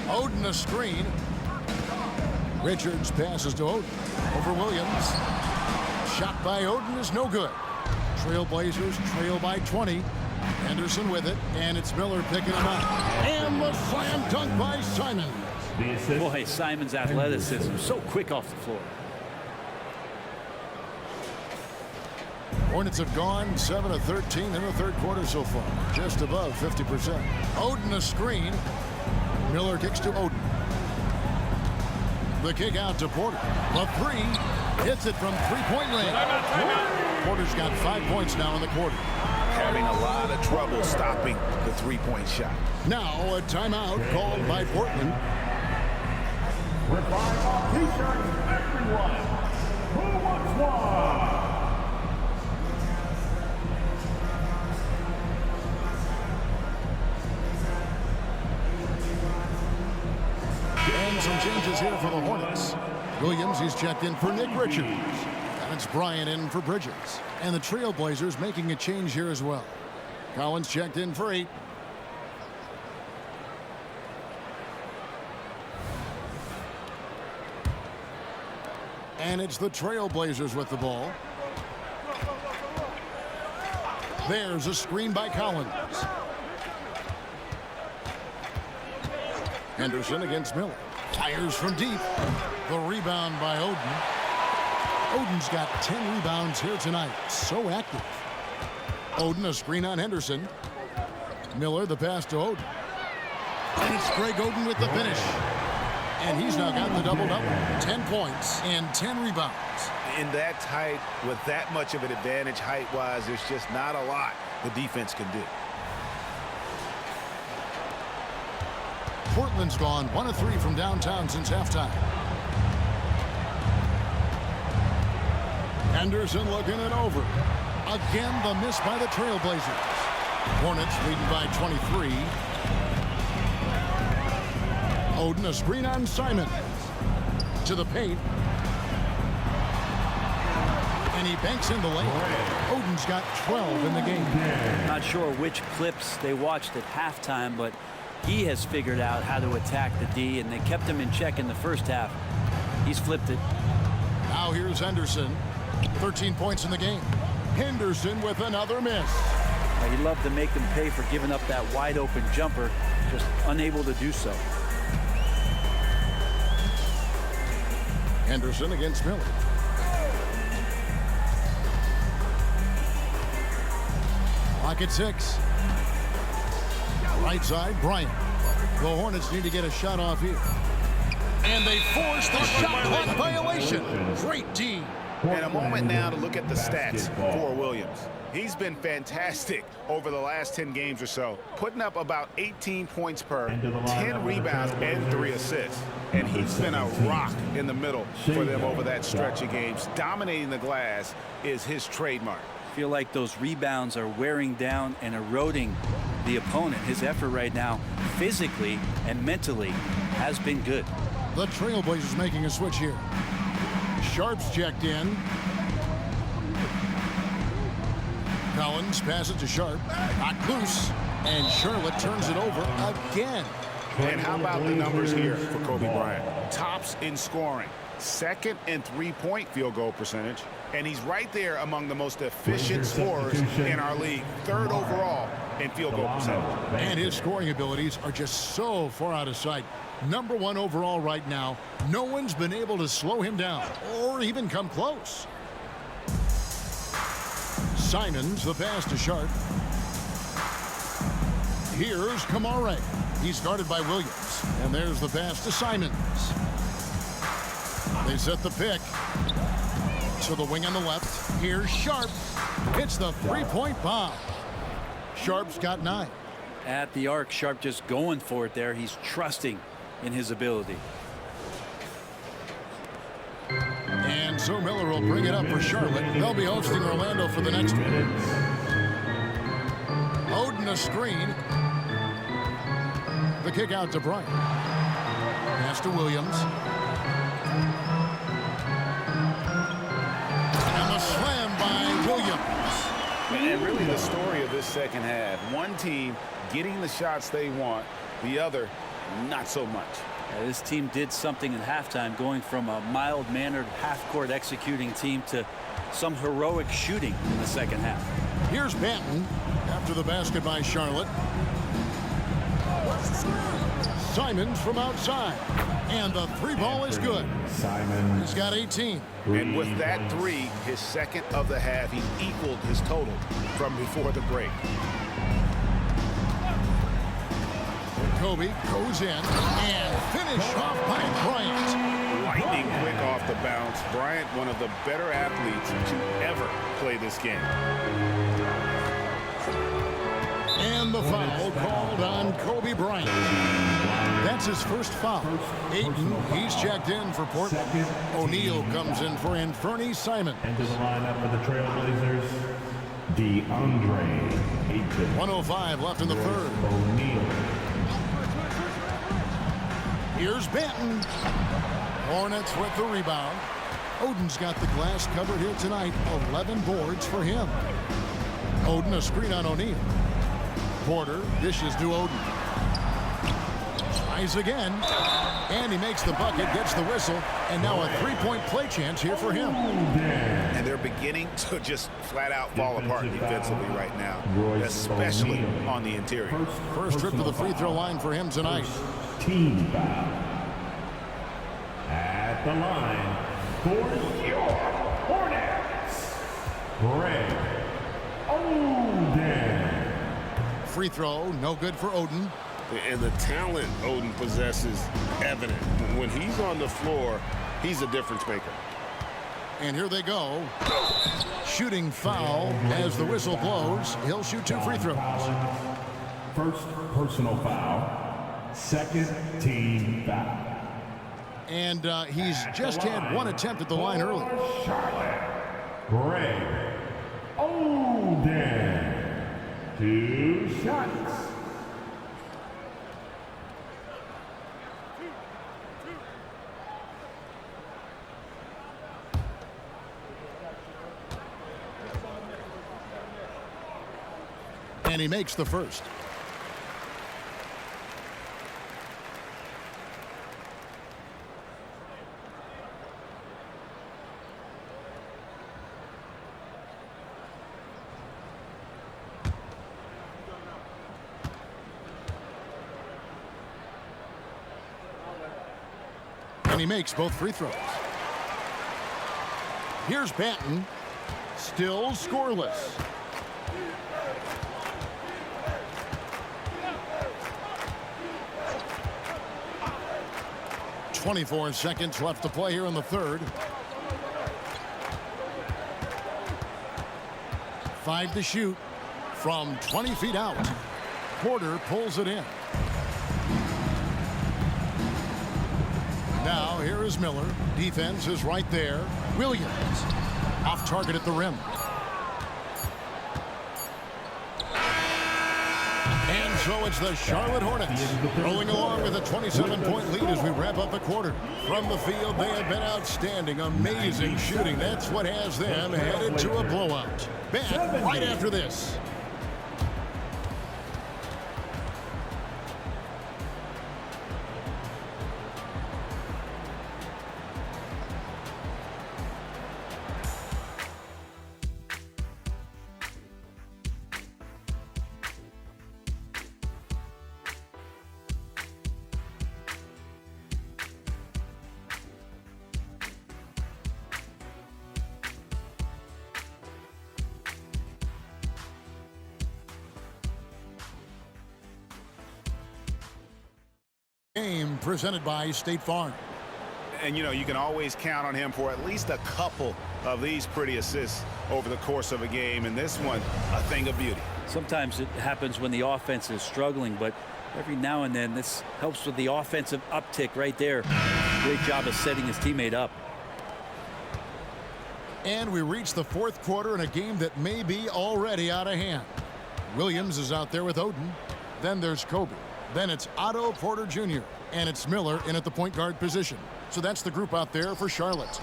Oden a screen. Richards passes to Oden. Over Williams. Shot by Oden is no good. Trailblazers trail by 20. Anderson with it, and it's Miller picking him up. And the slam dunk by Simons. Boy, Simons' athleticism, so quick off the floor. Hornets have gone 7 of 13 in the third quarter so far, just above 50%. Oden a screen. Miller kicks to Oden. The kick out to Porter. The 3 hits it from three-point range. Porter's got 5 points now in the quarter. Having a lot of trouble stopping the three-point shot. Now a timeout called by Portland. We're buying off t-shirts, everyone. Who wants one? And some changes here for the Hornets. Williams, he's checked in for Nick Richards. And it's Bryant in for Bridges. And the Trailblazers making a change here as well. Collins checked in for 8. And it's the Trailblazers with the ball. There's a screen by Collins. Henderson against Miller. Fires from deep. The rebound by Oden. Oden's got 10 rebounds here tonight. So active. Oden a screen on Henderson. Miller the pass to Oden. And it's Greg Oden with the finish. And he's now got the double-double. 10 points and 10 rebounds. In that tight, with that much of an advantage height-wise, there's just not a lot the defense can do. Portland's gone 1 of 3 from downtown since halftime. Anderson looking it over. Again, the miss by the Trailblazers. Hornets leading by 23. Oden a screen on Simon. To the paint. And he banks in the lane. Oden's got 12 in the game. Not sure which clips they watched at halftime, but he has figured out how to attack the D, and they kept him in check in the first half. He's flipped it. Now here's Henderson. 13 points in the game. Henderson with another miss. He'd love to make them pay for giving up that wide open jumper, just unable to do so. Henderson against Miller. Pocket 6. Right side, Bryant. The Hornets need to get a shot off here. And they force the shot clock violation. Great D. And a moment now to look at the stats for Williams. He's been fantastic over the last 10 games or so, putting up about 18 points per, 10 rebounds, and 3 assists. And he's been a rock in the middle for them over that stretch of games. Dominating the glass is his trademark. I feel like those rebounds are wearing down and eroding the opponent. His effort right now, physically and mentally, has been good. The Trailblazers making a switch here. Sharp's checked in. Collins passes to Sharp. Knocked loose. And Charlotte turns it over again. And how about the numbers here for Kobe Bryant? Tops in scoring. Second in three-point field goal percentage. And he's right there among the most efficient scorers in our league. Third overall in field goal percentage. And his scoring abilities are just so far out of sight. Number 1 overall right now. No one's been able to slow him down or even come close. Simons, the pass to Sharp. Here's Kamare. He's guarded by Williams. And there's the pass to Simons. They set the pick. To the wing on the left. Here's Sharp. Hits the three-point bomb. Sharp's got 9. At the arc, Sharp just going for it there. He's trusting in his ability. And so Miller will bring it up for Charlotte. They'll be hosting Orlando for the next one. Oden a screen. The kick out to Bryant. Pass to Williams. And really the story of this second half. One team getting the shots they want, the other not so much. Yeah, this team did something at halftime, going from a mild-mannered half-court executing team to some heroic shooting in the second half. Here's Banton after the basket by Charlotte. Simons from outside. And the three ball is good. Simons. He's got 18. And with that three, his second of the half, he equaled his total from before the break. Kobe goes in and finish off by Bryant. Lightning quick off the bounce. Bryant, one of the better athletes to ever play this game. And the foul called on Kobe Bryant. That's his first foul. Ayton, he's checked in for Portland. O'Neal comes in for Anthony Simons. Into the lineup for the Trailblazers, DeAndre Ayton. 1:05 left in the third. O'Neal. Here's Banton. Hornets with the rebound. Oden's got the glass covered here tonight. 11 boards for him. Oden a screen on O'Neal. Porter dishes to Oden. Tries again. And he makes the bucket, gets the whistle, and now a three-point play chance here for him. And they're beginning to just flat out fall apart defensively right now, especially on the interior. First trip to the free throw line for him tonight. Team foul. At the line for your Hornets, Greg Oden. Free throw, no good for Oden. And the talent Oden possesses evident. When he's on the floor, he's a difference maker. And here they go. Shooting foul as the whistle blows. He'll shoot two free throws. First personal foul. Second team foul. And he's just had one attempt at the line earlier. Charlotte, Greg Oden. 2 shots. And he makes the first. And he makes both free throws. Here's Banton. Still scoreless. .24 seconds left to play here in the third. 5 to shoot from 20 feet out. Porter pulls it in. Now here is Miller. Defense is right there. Williams off target at the rim. And so it's the Charlotte Hornets rolling along with a 27-point lead as we wrap up the quarter. From the field, they have been outstanding. Amazing shooting. That's what has them headed to a blowout. Back right after this. Game presented by State Farm. And, you know, you can always count on him for at least a couple of these pretty assists over the course of a game. And this one, a thing of beauty. Sometimes it happens when the offense is struggling, but every now and then this helps with the offensive uptick right there. Great job of setting his teammate up. And we reach the fourth quarter in a game that may be already out of hand. Williams is out there with Oden. Then there's Kobe. Then it's Otto Porter Jr. And it's Miller in at the point guard position. So that's the group out there for Charlotte.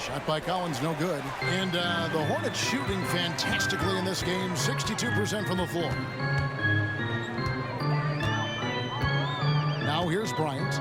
Shot by Collins, no good. And the Hornets shooting fantastically in this game, 62% from the floor. Now here's Bryant.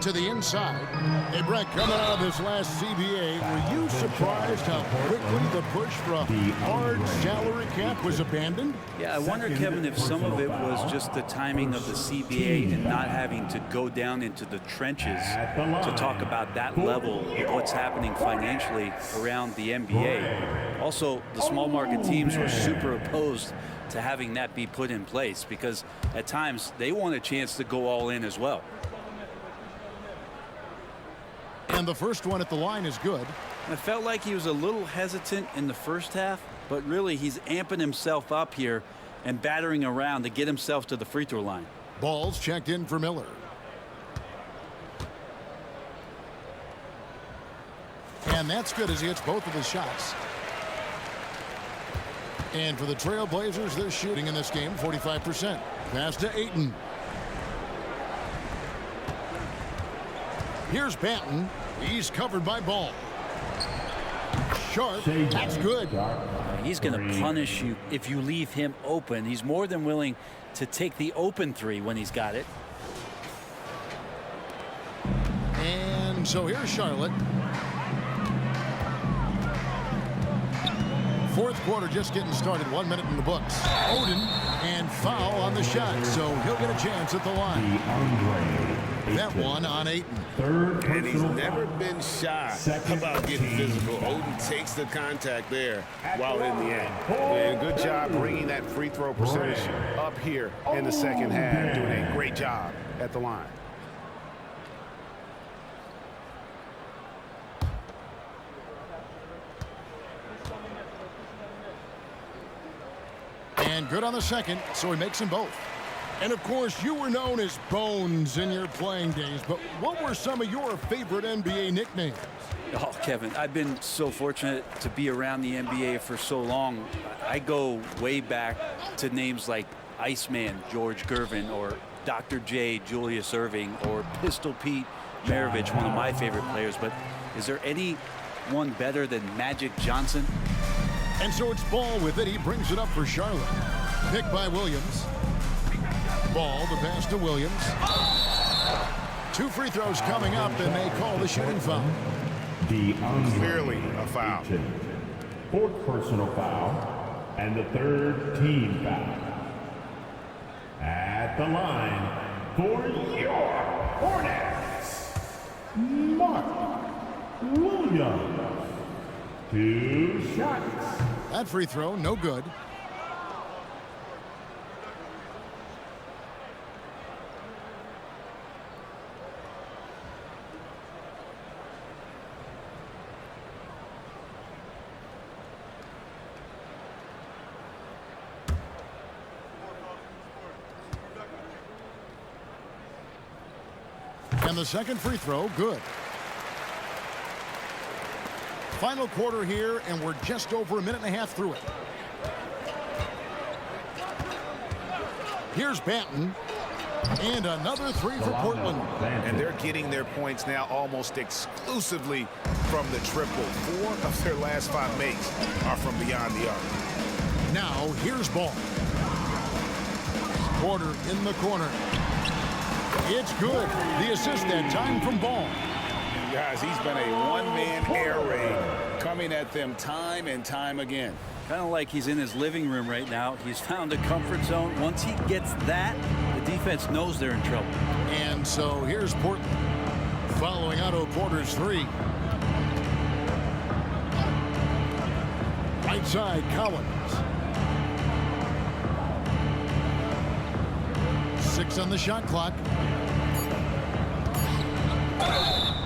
To the inside. Hey, Brett, coming out of this last CBA, were you surprised how quickly the push for a hard salary cap was abandoned? Yeah, I wonder, Kevin, if some of it was just the timing of the CBA and not having to go down into the trenches to talk about that level of what's happening financially around the NBA. Also, the small market teams were super opposed to having that be put in place because at times they want a chance to go all in as well. And the first one at the line is good. I felt like he was a little hesitant in the first half, but really he's amping himself up here and battering around to get himself to the free throw line. Ball's checked in for Miller. And that's good as he hits both of his shots. And for the Trailblazers, they're shooting in this game 45%. Pass to Ayton. Here's Banton. He's covered by Ball. Sharp. That's good. He's going to punish you if you leave him open. He's more than willing to take the open three when he's got it. And so here's Charlotte. Fourth quarter just getting started. 1 minute in the books. Oden and foul on the shot, so he'll get a chance at the line. That one on Ayton. And he's never been shy about getting physical. Oden takes the contact there while in the end. And good job bringing that free throw percentage up here in the second half. Doing a great job at the line. And good on the second, so he makes them both. And of course, you were known as Bones in your playing days, but what were some of your favorite NBA nicknames? Oh, Kevin, I've been so fortunate to be around the NBA for so long. I go way back to names like Iceman, George Gervin, or Dr. J, Julius Erving, or Pistol Pete Maravich, one of my favorite players. But is there anyone better than Magic Johnson? And so it's Ball with it. He brings it up for Charlotte. Picked by Williams. Ball, the pass to Williams. 2 free throws coming up, and they call the shooting foul. Clearly a foul. 4th personal foul, and the 3rd team foul. At the line for your Hornets, Mark Williams. 2 shots. That free throw, no good. And the second free throw, good. Final quarter here, and we're just over a minute and a half through it. Here's Banton. And another 3 for Portland. And they're getting their points now almost exclusively from the triple. 4 of their last 5 makes are from beyond the arc. Now, here's Ball. Porter in the corner. It's good. The assist that time from Ball. Guys, he's been a one-man air raid coming at them time and time again. Kind of like he's in his living room right now. He's found a comfort zone. Once he gets that, the defense knows they're in trouble. And so here's Portland following Otto Porter's 3. Right side, Collins. 6 on the shot clock.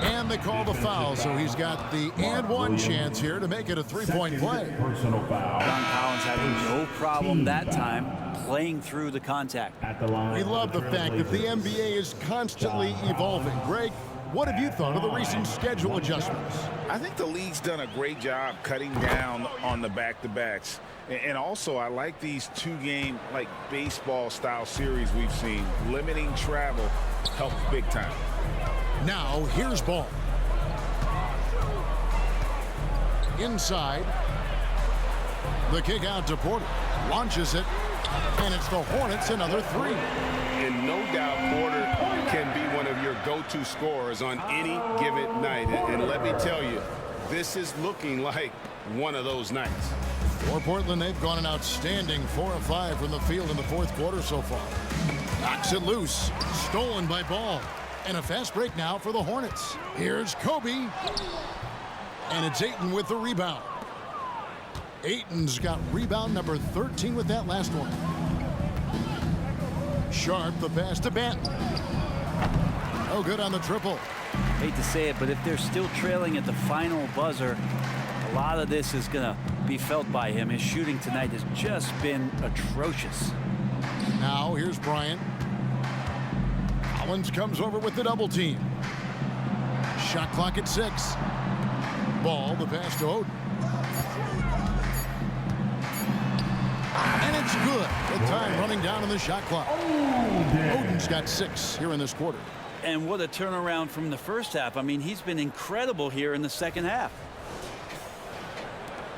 And they call the foul, so he's got the and one chance here to make it a 3-point play. Personal foul. John Collins having no problem that time playing through the contact. At the line. We love the fact that the NBA is constantly evolving. Greg, what have you thought of the recent schedule adjustments? I think the league's done a great job cutting down on the back-to-backs. And also, I like these 2-game, like, baseball-style series we've seen. Limiting travel helps big time. Now here's ball. Inside. The kick out to Porter. Launches it. And it's the Hornets another three. And no doubt Porter can be one of your go-to scorers on any given night. And let me tell you, this is looking like one of those nights. For Portland, they've gone an outstanding 4 of 5 from the field in the fourth quarter so far. Knocks it loose. Stolen by Ball. And a fast break now for the Hornets. Here's Kobe. And it's Ayton with the rebound. Ayton's got rebound number 13 with that last one. Sharp the pass to Banton. Oh, good on the triple. Hate to say it, but if they're still trailing at the final buzzer, a lot of this is going to be felt by him. His shooting tonight has just been atrocious. Now here's Bryant. Collins comes over with the double team. Shot clock at 6. Ball, the pass to Oden. And it's good. The time running down in the shot clock. Oden's got 6 here in this quarter. And what a turnaround from the first half. I mean, he's been incredible here in the second half.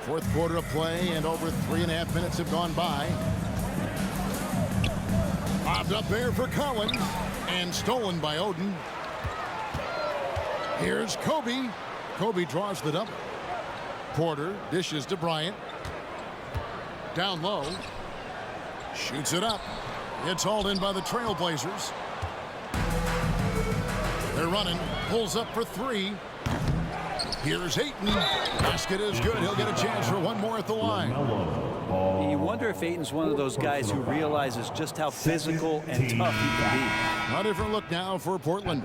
Fourth quarter of play, and over 3.5 minutes have gone by. Bobbed up there for Collins, and stolen by Oden. Here's Kobe. Kobe draws the double. Porter dishes to Bryant. Down low. Shoots it up. It's hauled in by the Trailblazers. They're running. Pulls up for 3. Here's Ayton. Basket is good. He'll get a chance for one more at the line. You wonder if Ayton's one of those guys who realizes just how physical and tough he can be. A different look now for Portland.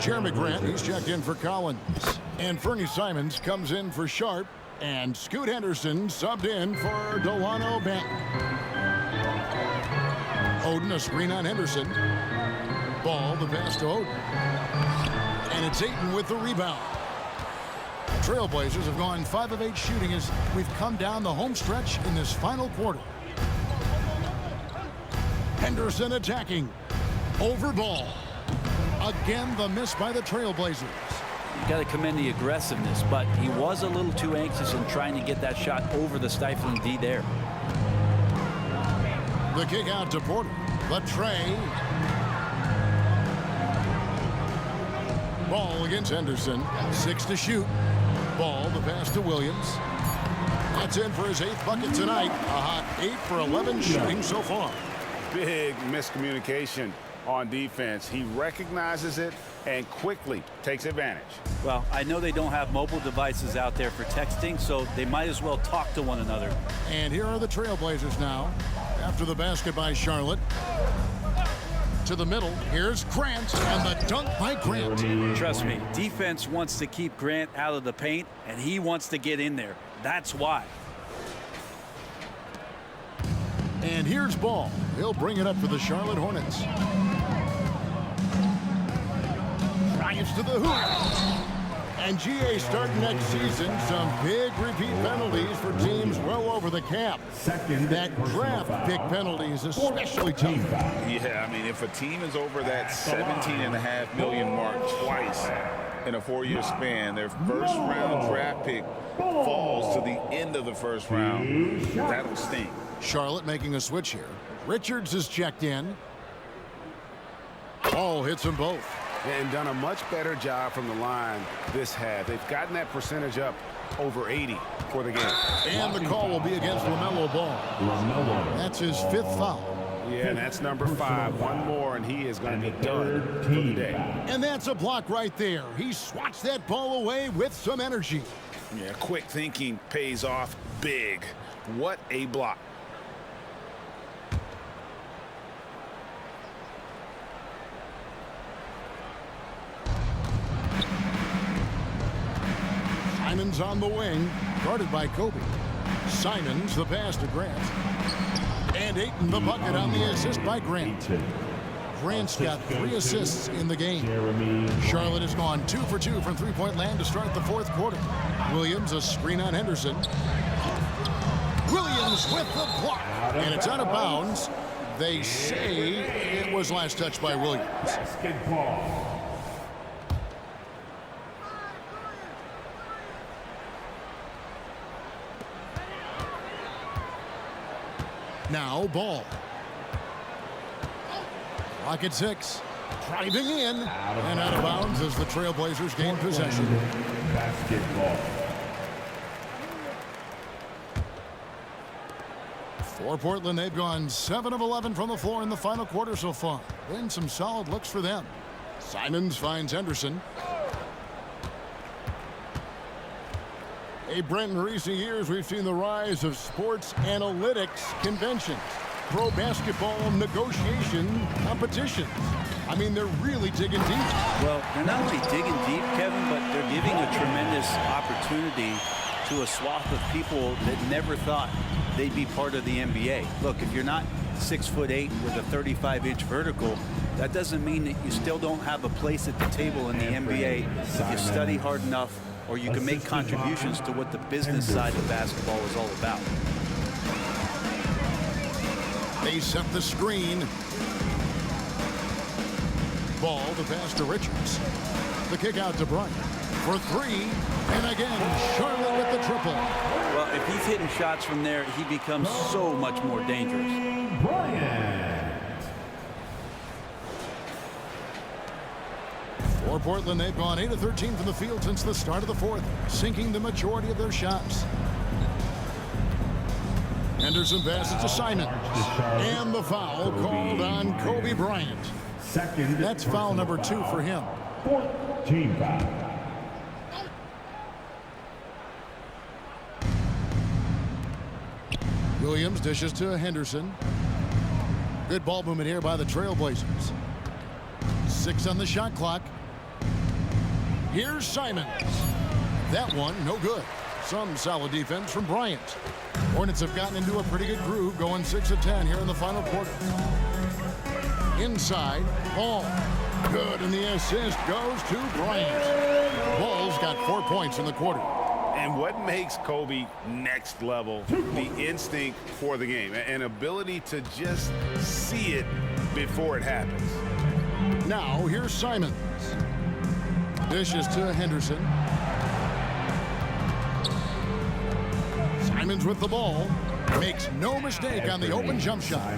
Jeremy Grant, he's checked in for Collins. And Fernie Simons comes in for Sharp. And Scoot Henderson subbed in for Delano Banton. Oden, a screen on Henderson. Ball, the pass to Oden. And it's Ayton with the rebound. Trailblazers have gone 5 of 8 shooting as we've come down the home stretch in this final quarter. Henderson attacking. Over Ball. Again, the miss by the Trailblazers. You got to commend the aggressiveness, but he was a little too anxious in trying to get that shot over the stifling D there. The kick out to Porter. The tray. Ball against Henderson. 6 to shoot. Ball, the pass to Williams. That's in for his 8th bucket tonight. A hot 8 for 11 shooting so far. Big miscommunication on defense. He recognizes it and quickly takes advantage. Well, I know they don't have mobile devices out there for texting, so they might as well talk to one another. And here are the Trailblazers now. After the basket by Charlotte. To the middle. Here's Grant, and the dunk by Grant. Trust me, defense wants to keep Grant out of the paint, and he wants to get in there. That's why. And here's Ball. He'll bring it up for the Charlotte Hornets. Drives to the hoop. And GA starting next season, some big repeat penalties for teams well over the cap. That draft pick penalty is especially tough. Yeah, I mean, if a team is over that $17.5 million mark twice in a 4-year span, their first-round draft pick falls to the end of the first round. That'll sting. Charlotte making a switch here. Richards is checked in. Ball hits them both. And done a much better job from the line this half. They've gotten that percentage up over 80 for the game. And the call will be against LaMelo Ball. That's his 5th foul. Yeah, and that's number 5. One more, and he is going to be done for the day. And that's a block right there. He swats that ball away with some energy. Yeah, quick thinking pays off big. What a block. Simons on the wing, guarded by Kobe. Simons, the pass to Grant. And Ayton, the bucket on the assist by Grant. Grant's got 3 assists in the game. Charlotte has gone 2 for 2 from three-point land to start the fourth quarter. Williams, a screen on Henderson. Williams with the block. And it's out of bounds. They say it was last touched by Williams. Now ball. Clock at 6. Driving in and out of bounds as the Trailblazers gain possession. Basketball. For Portland, they've gone 7 of 11 from the floor in the final quarter so far. Been some solid looks for them. Simons finds Henderson. Hey, Brent, in recent years, we've seen the rise of sports analytics conventions, pro basketball negotiation competitions. I mean, they're really digging deep. Well, they're not only digging deep, Kevin, but they're giving a tremendous opportunity to a swath of people that never thought they'd be part of the NBA. Look, if you're not 6'8" with a 35-inch vertical, that doesn't mean that you still don't have a place at the table in the NBA if you study hard enough, or you can make contributions to what the business side of basketball is all about. They set the screen. Ball to pass to Richards. The kick out to Bryant for 3. And again, Charlotte with the triple. Well, if he's hitting shots from there, he becomes so much more dangerous. For Portland, they've gone 8 of 13 from the field since the start of the fourth, sinking the majority of their shots. Henderson passes to Simons. And the foul called on Kobe Bryant. That's foul number 2 for him. Team foul. Williams dishes to Henderson. Good ball movement here by the Trailblazers. 6 on the shot clock. Here's Simons. That one, no good. Some solid defense from Bryant. Hornets have gotten into a pretty good groove, going 6 of 10 here in the final quarter. Inside, Ball. Good, and the assist goes to Bryant. Ball's got 4 points in the quarter. And what makes Kobe next level? The instinct for the game, an ability to just see it before it happens. Now, here's Simons. Dishes to Henderson. Simons with the ball. Makes no mistake on the open jump shot.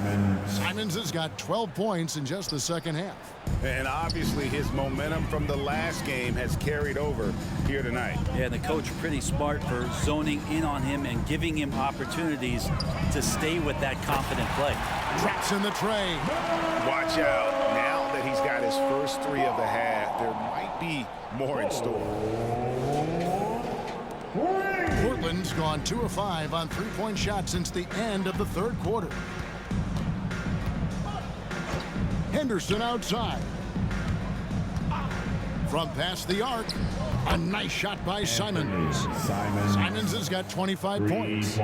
Simons has got 12 points in just the second half. And obviously his momentum from the last game has carried over here tonight. Yeah, the coach pretty smart for zoning in on him and giving him opportunities to stay with that confident play. Drops in the tray. Watch out. Now that he's got his first 3 of the half, there might be more in store. Portland's gone 2 of 5 on 3-point shots since the end of the third quarter. Henderson outside. From past the arc, a nice shot by Simons. Simons has got 25 points.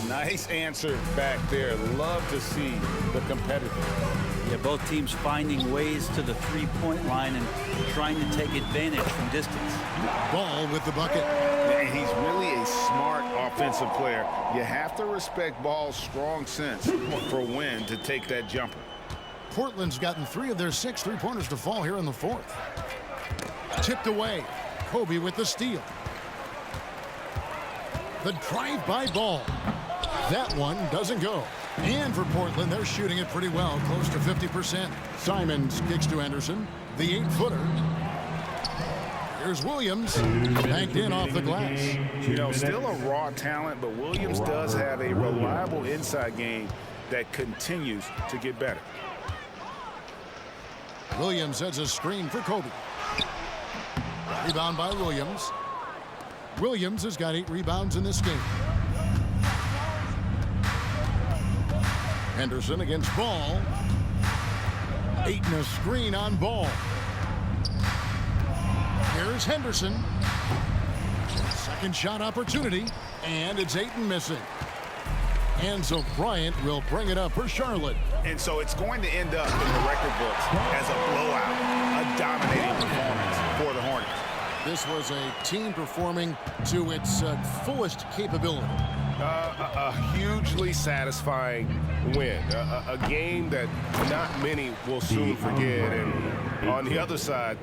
Nice answer back there. Love to see the competitiveness. Yeah, both teams finding ways to the 3-point line and trying to take advantage from distance. Ball with the bucket. And he's really a smart offensive player. You have to respect Ball's strong sense for when to take that jumper. Portland's gotten 3 of their 6 3-pointers to fall here in the fourth. Tipped away. Kobe with the steal. The drive-by Ball. That one doesn't go. And for Portland, they're shooting it pretty well, close to 50%. Simons kicks to Henderson, the 8-footer. Here's Williams, banked in off the glass. You know, still a raw talent, but Williams does have a reliable inside game that continues to get better. Williams sets a screen for Kobe. Rebound by Williams. Williams has got 8 rebounds in this game. Henderson against Ball. 8 and a screen on Ball. Here's Henderson. Second shot opportunity, and it's 8 and missing. And so Bryant will bring it up for Charlotte. And so it's going to end up in the record books as a blowout, a dominating performance for the Hornets. This was a team performing to its fullest capability. A hugely satisfying win. A game that not many will soon forget. And on the other side,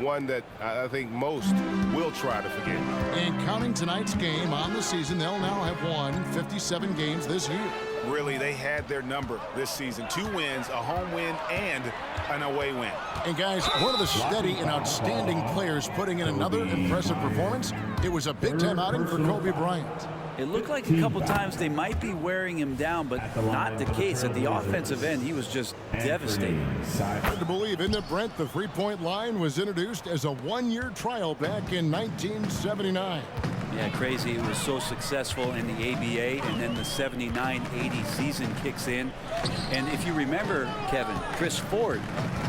one that I think most will try to forget. And counting tonight's game on the season, they'll now have won 57 games this year. Really, they had their number this season. 2 wins, a home win, and an away win. And guys, one of the steady and outstanding players putting in another impressive performance, it was a big-time outing for Kobe Bryant. It looked like a couple times they might be wearing him down, but not the case. At the offensive end, he was just devastating. Hard to believe, isn't it, Brent? The three-point line was introduced as a 1-year trial back in 1979. Yeah, crazy. It was so successful in the ABA, and then the 79-80 season kicks in. And if you remember, Kevin, Chris Ford,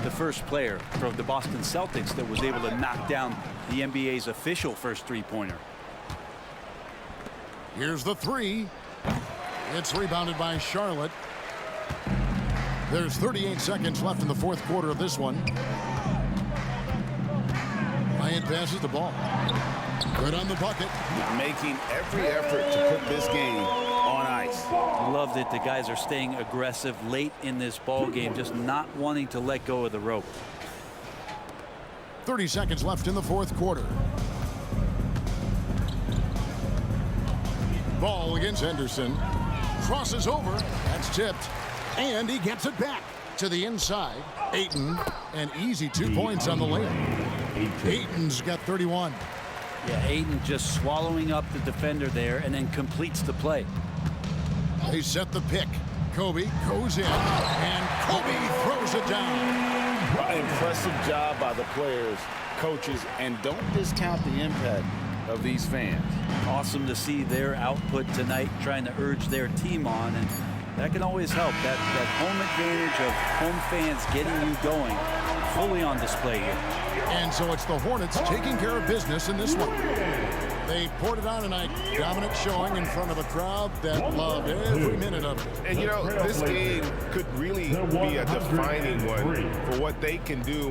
the first player from the Boston Celtics that was able to knock down the NBA's official first three-pointer. Here's the three. It's rebounded by Charlotte. There's 38 seconds left in the fourth quarter of this one. Bryant passes the ball. Good on the bucket. Making every effort to put this game on ice. Love that the guys are staying aggressive late in this ball game, just not wanting to let go of the rope. 30 seconds left in the fourth quarter. Ball against Henderson. Crosses over. That's tipped. And he gets it back to the inside. Ayton, an easy 2 points on the layup. Ayton's got 31. Yeah, Ayton just swallowing up the defender there and then completes the play. They set the pick. Kobe goes in, and Kobe throws it down. Impressive job by the players, coaches, and don't discount the impact of these fans. Awesome to see their output tonight, trying to urge their team on, and that can always help. That home advantage of home fans getting you going, fully on display here. And so it's the Hornets taking care of business in this one. They poured it on tonight. Dominant showing in front of a crowd that loved every minute of it. And, you know, this game could really be a defining one for what they can do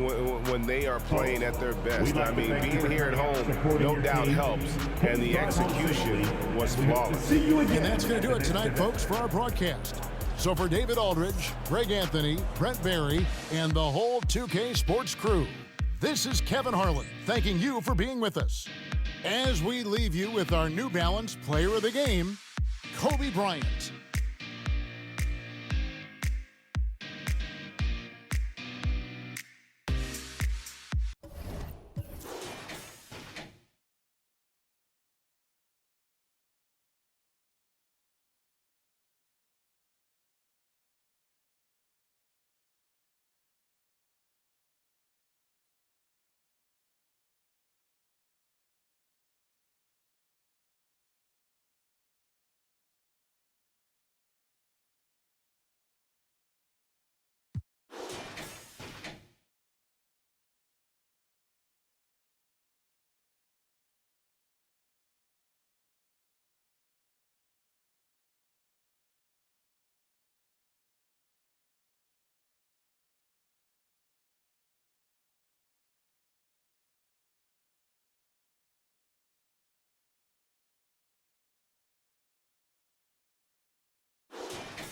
when they are playing at their best. I mean, being here at home no doubt helps, and the execution was flawless. And that's going to do it tonight, folks, for our broadcast. So for David Aldridge, Greg Anthony, Brent Barry, and the whole 2K Sports crew, this is Kevin Harlan thanking you for being with us. As we leave you with our New Balance Player of the Game, Kobe Bryant.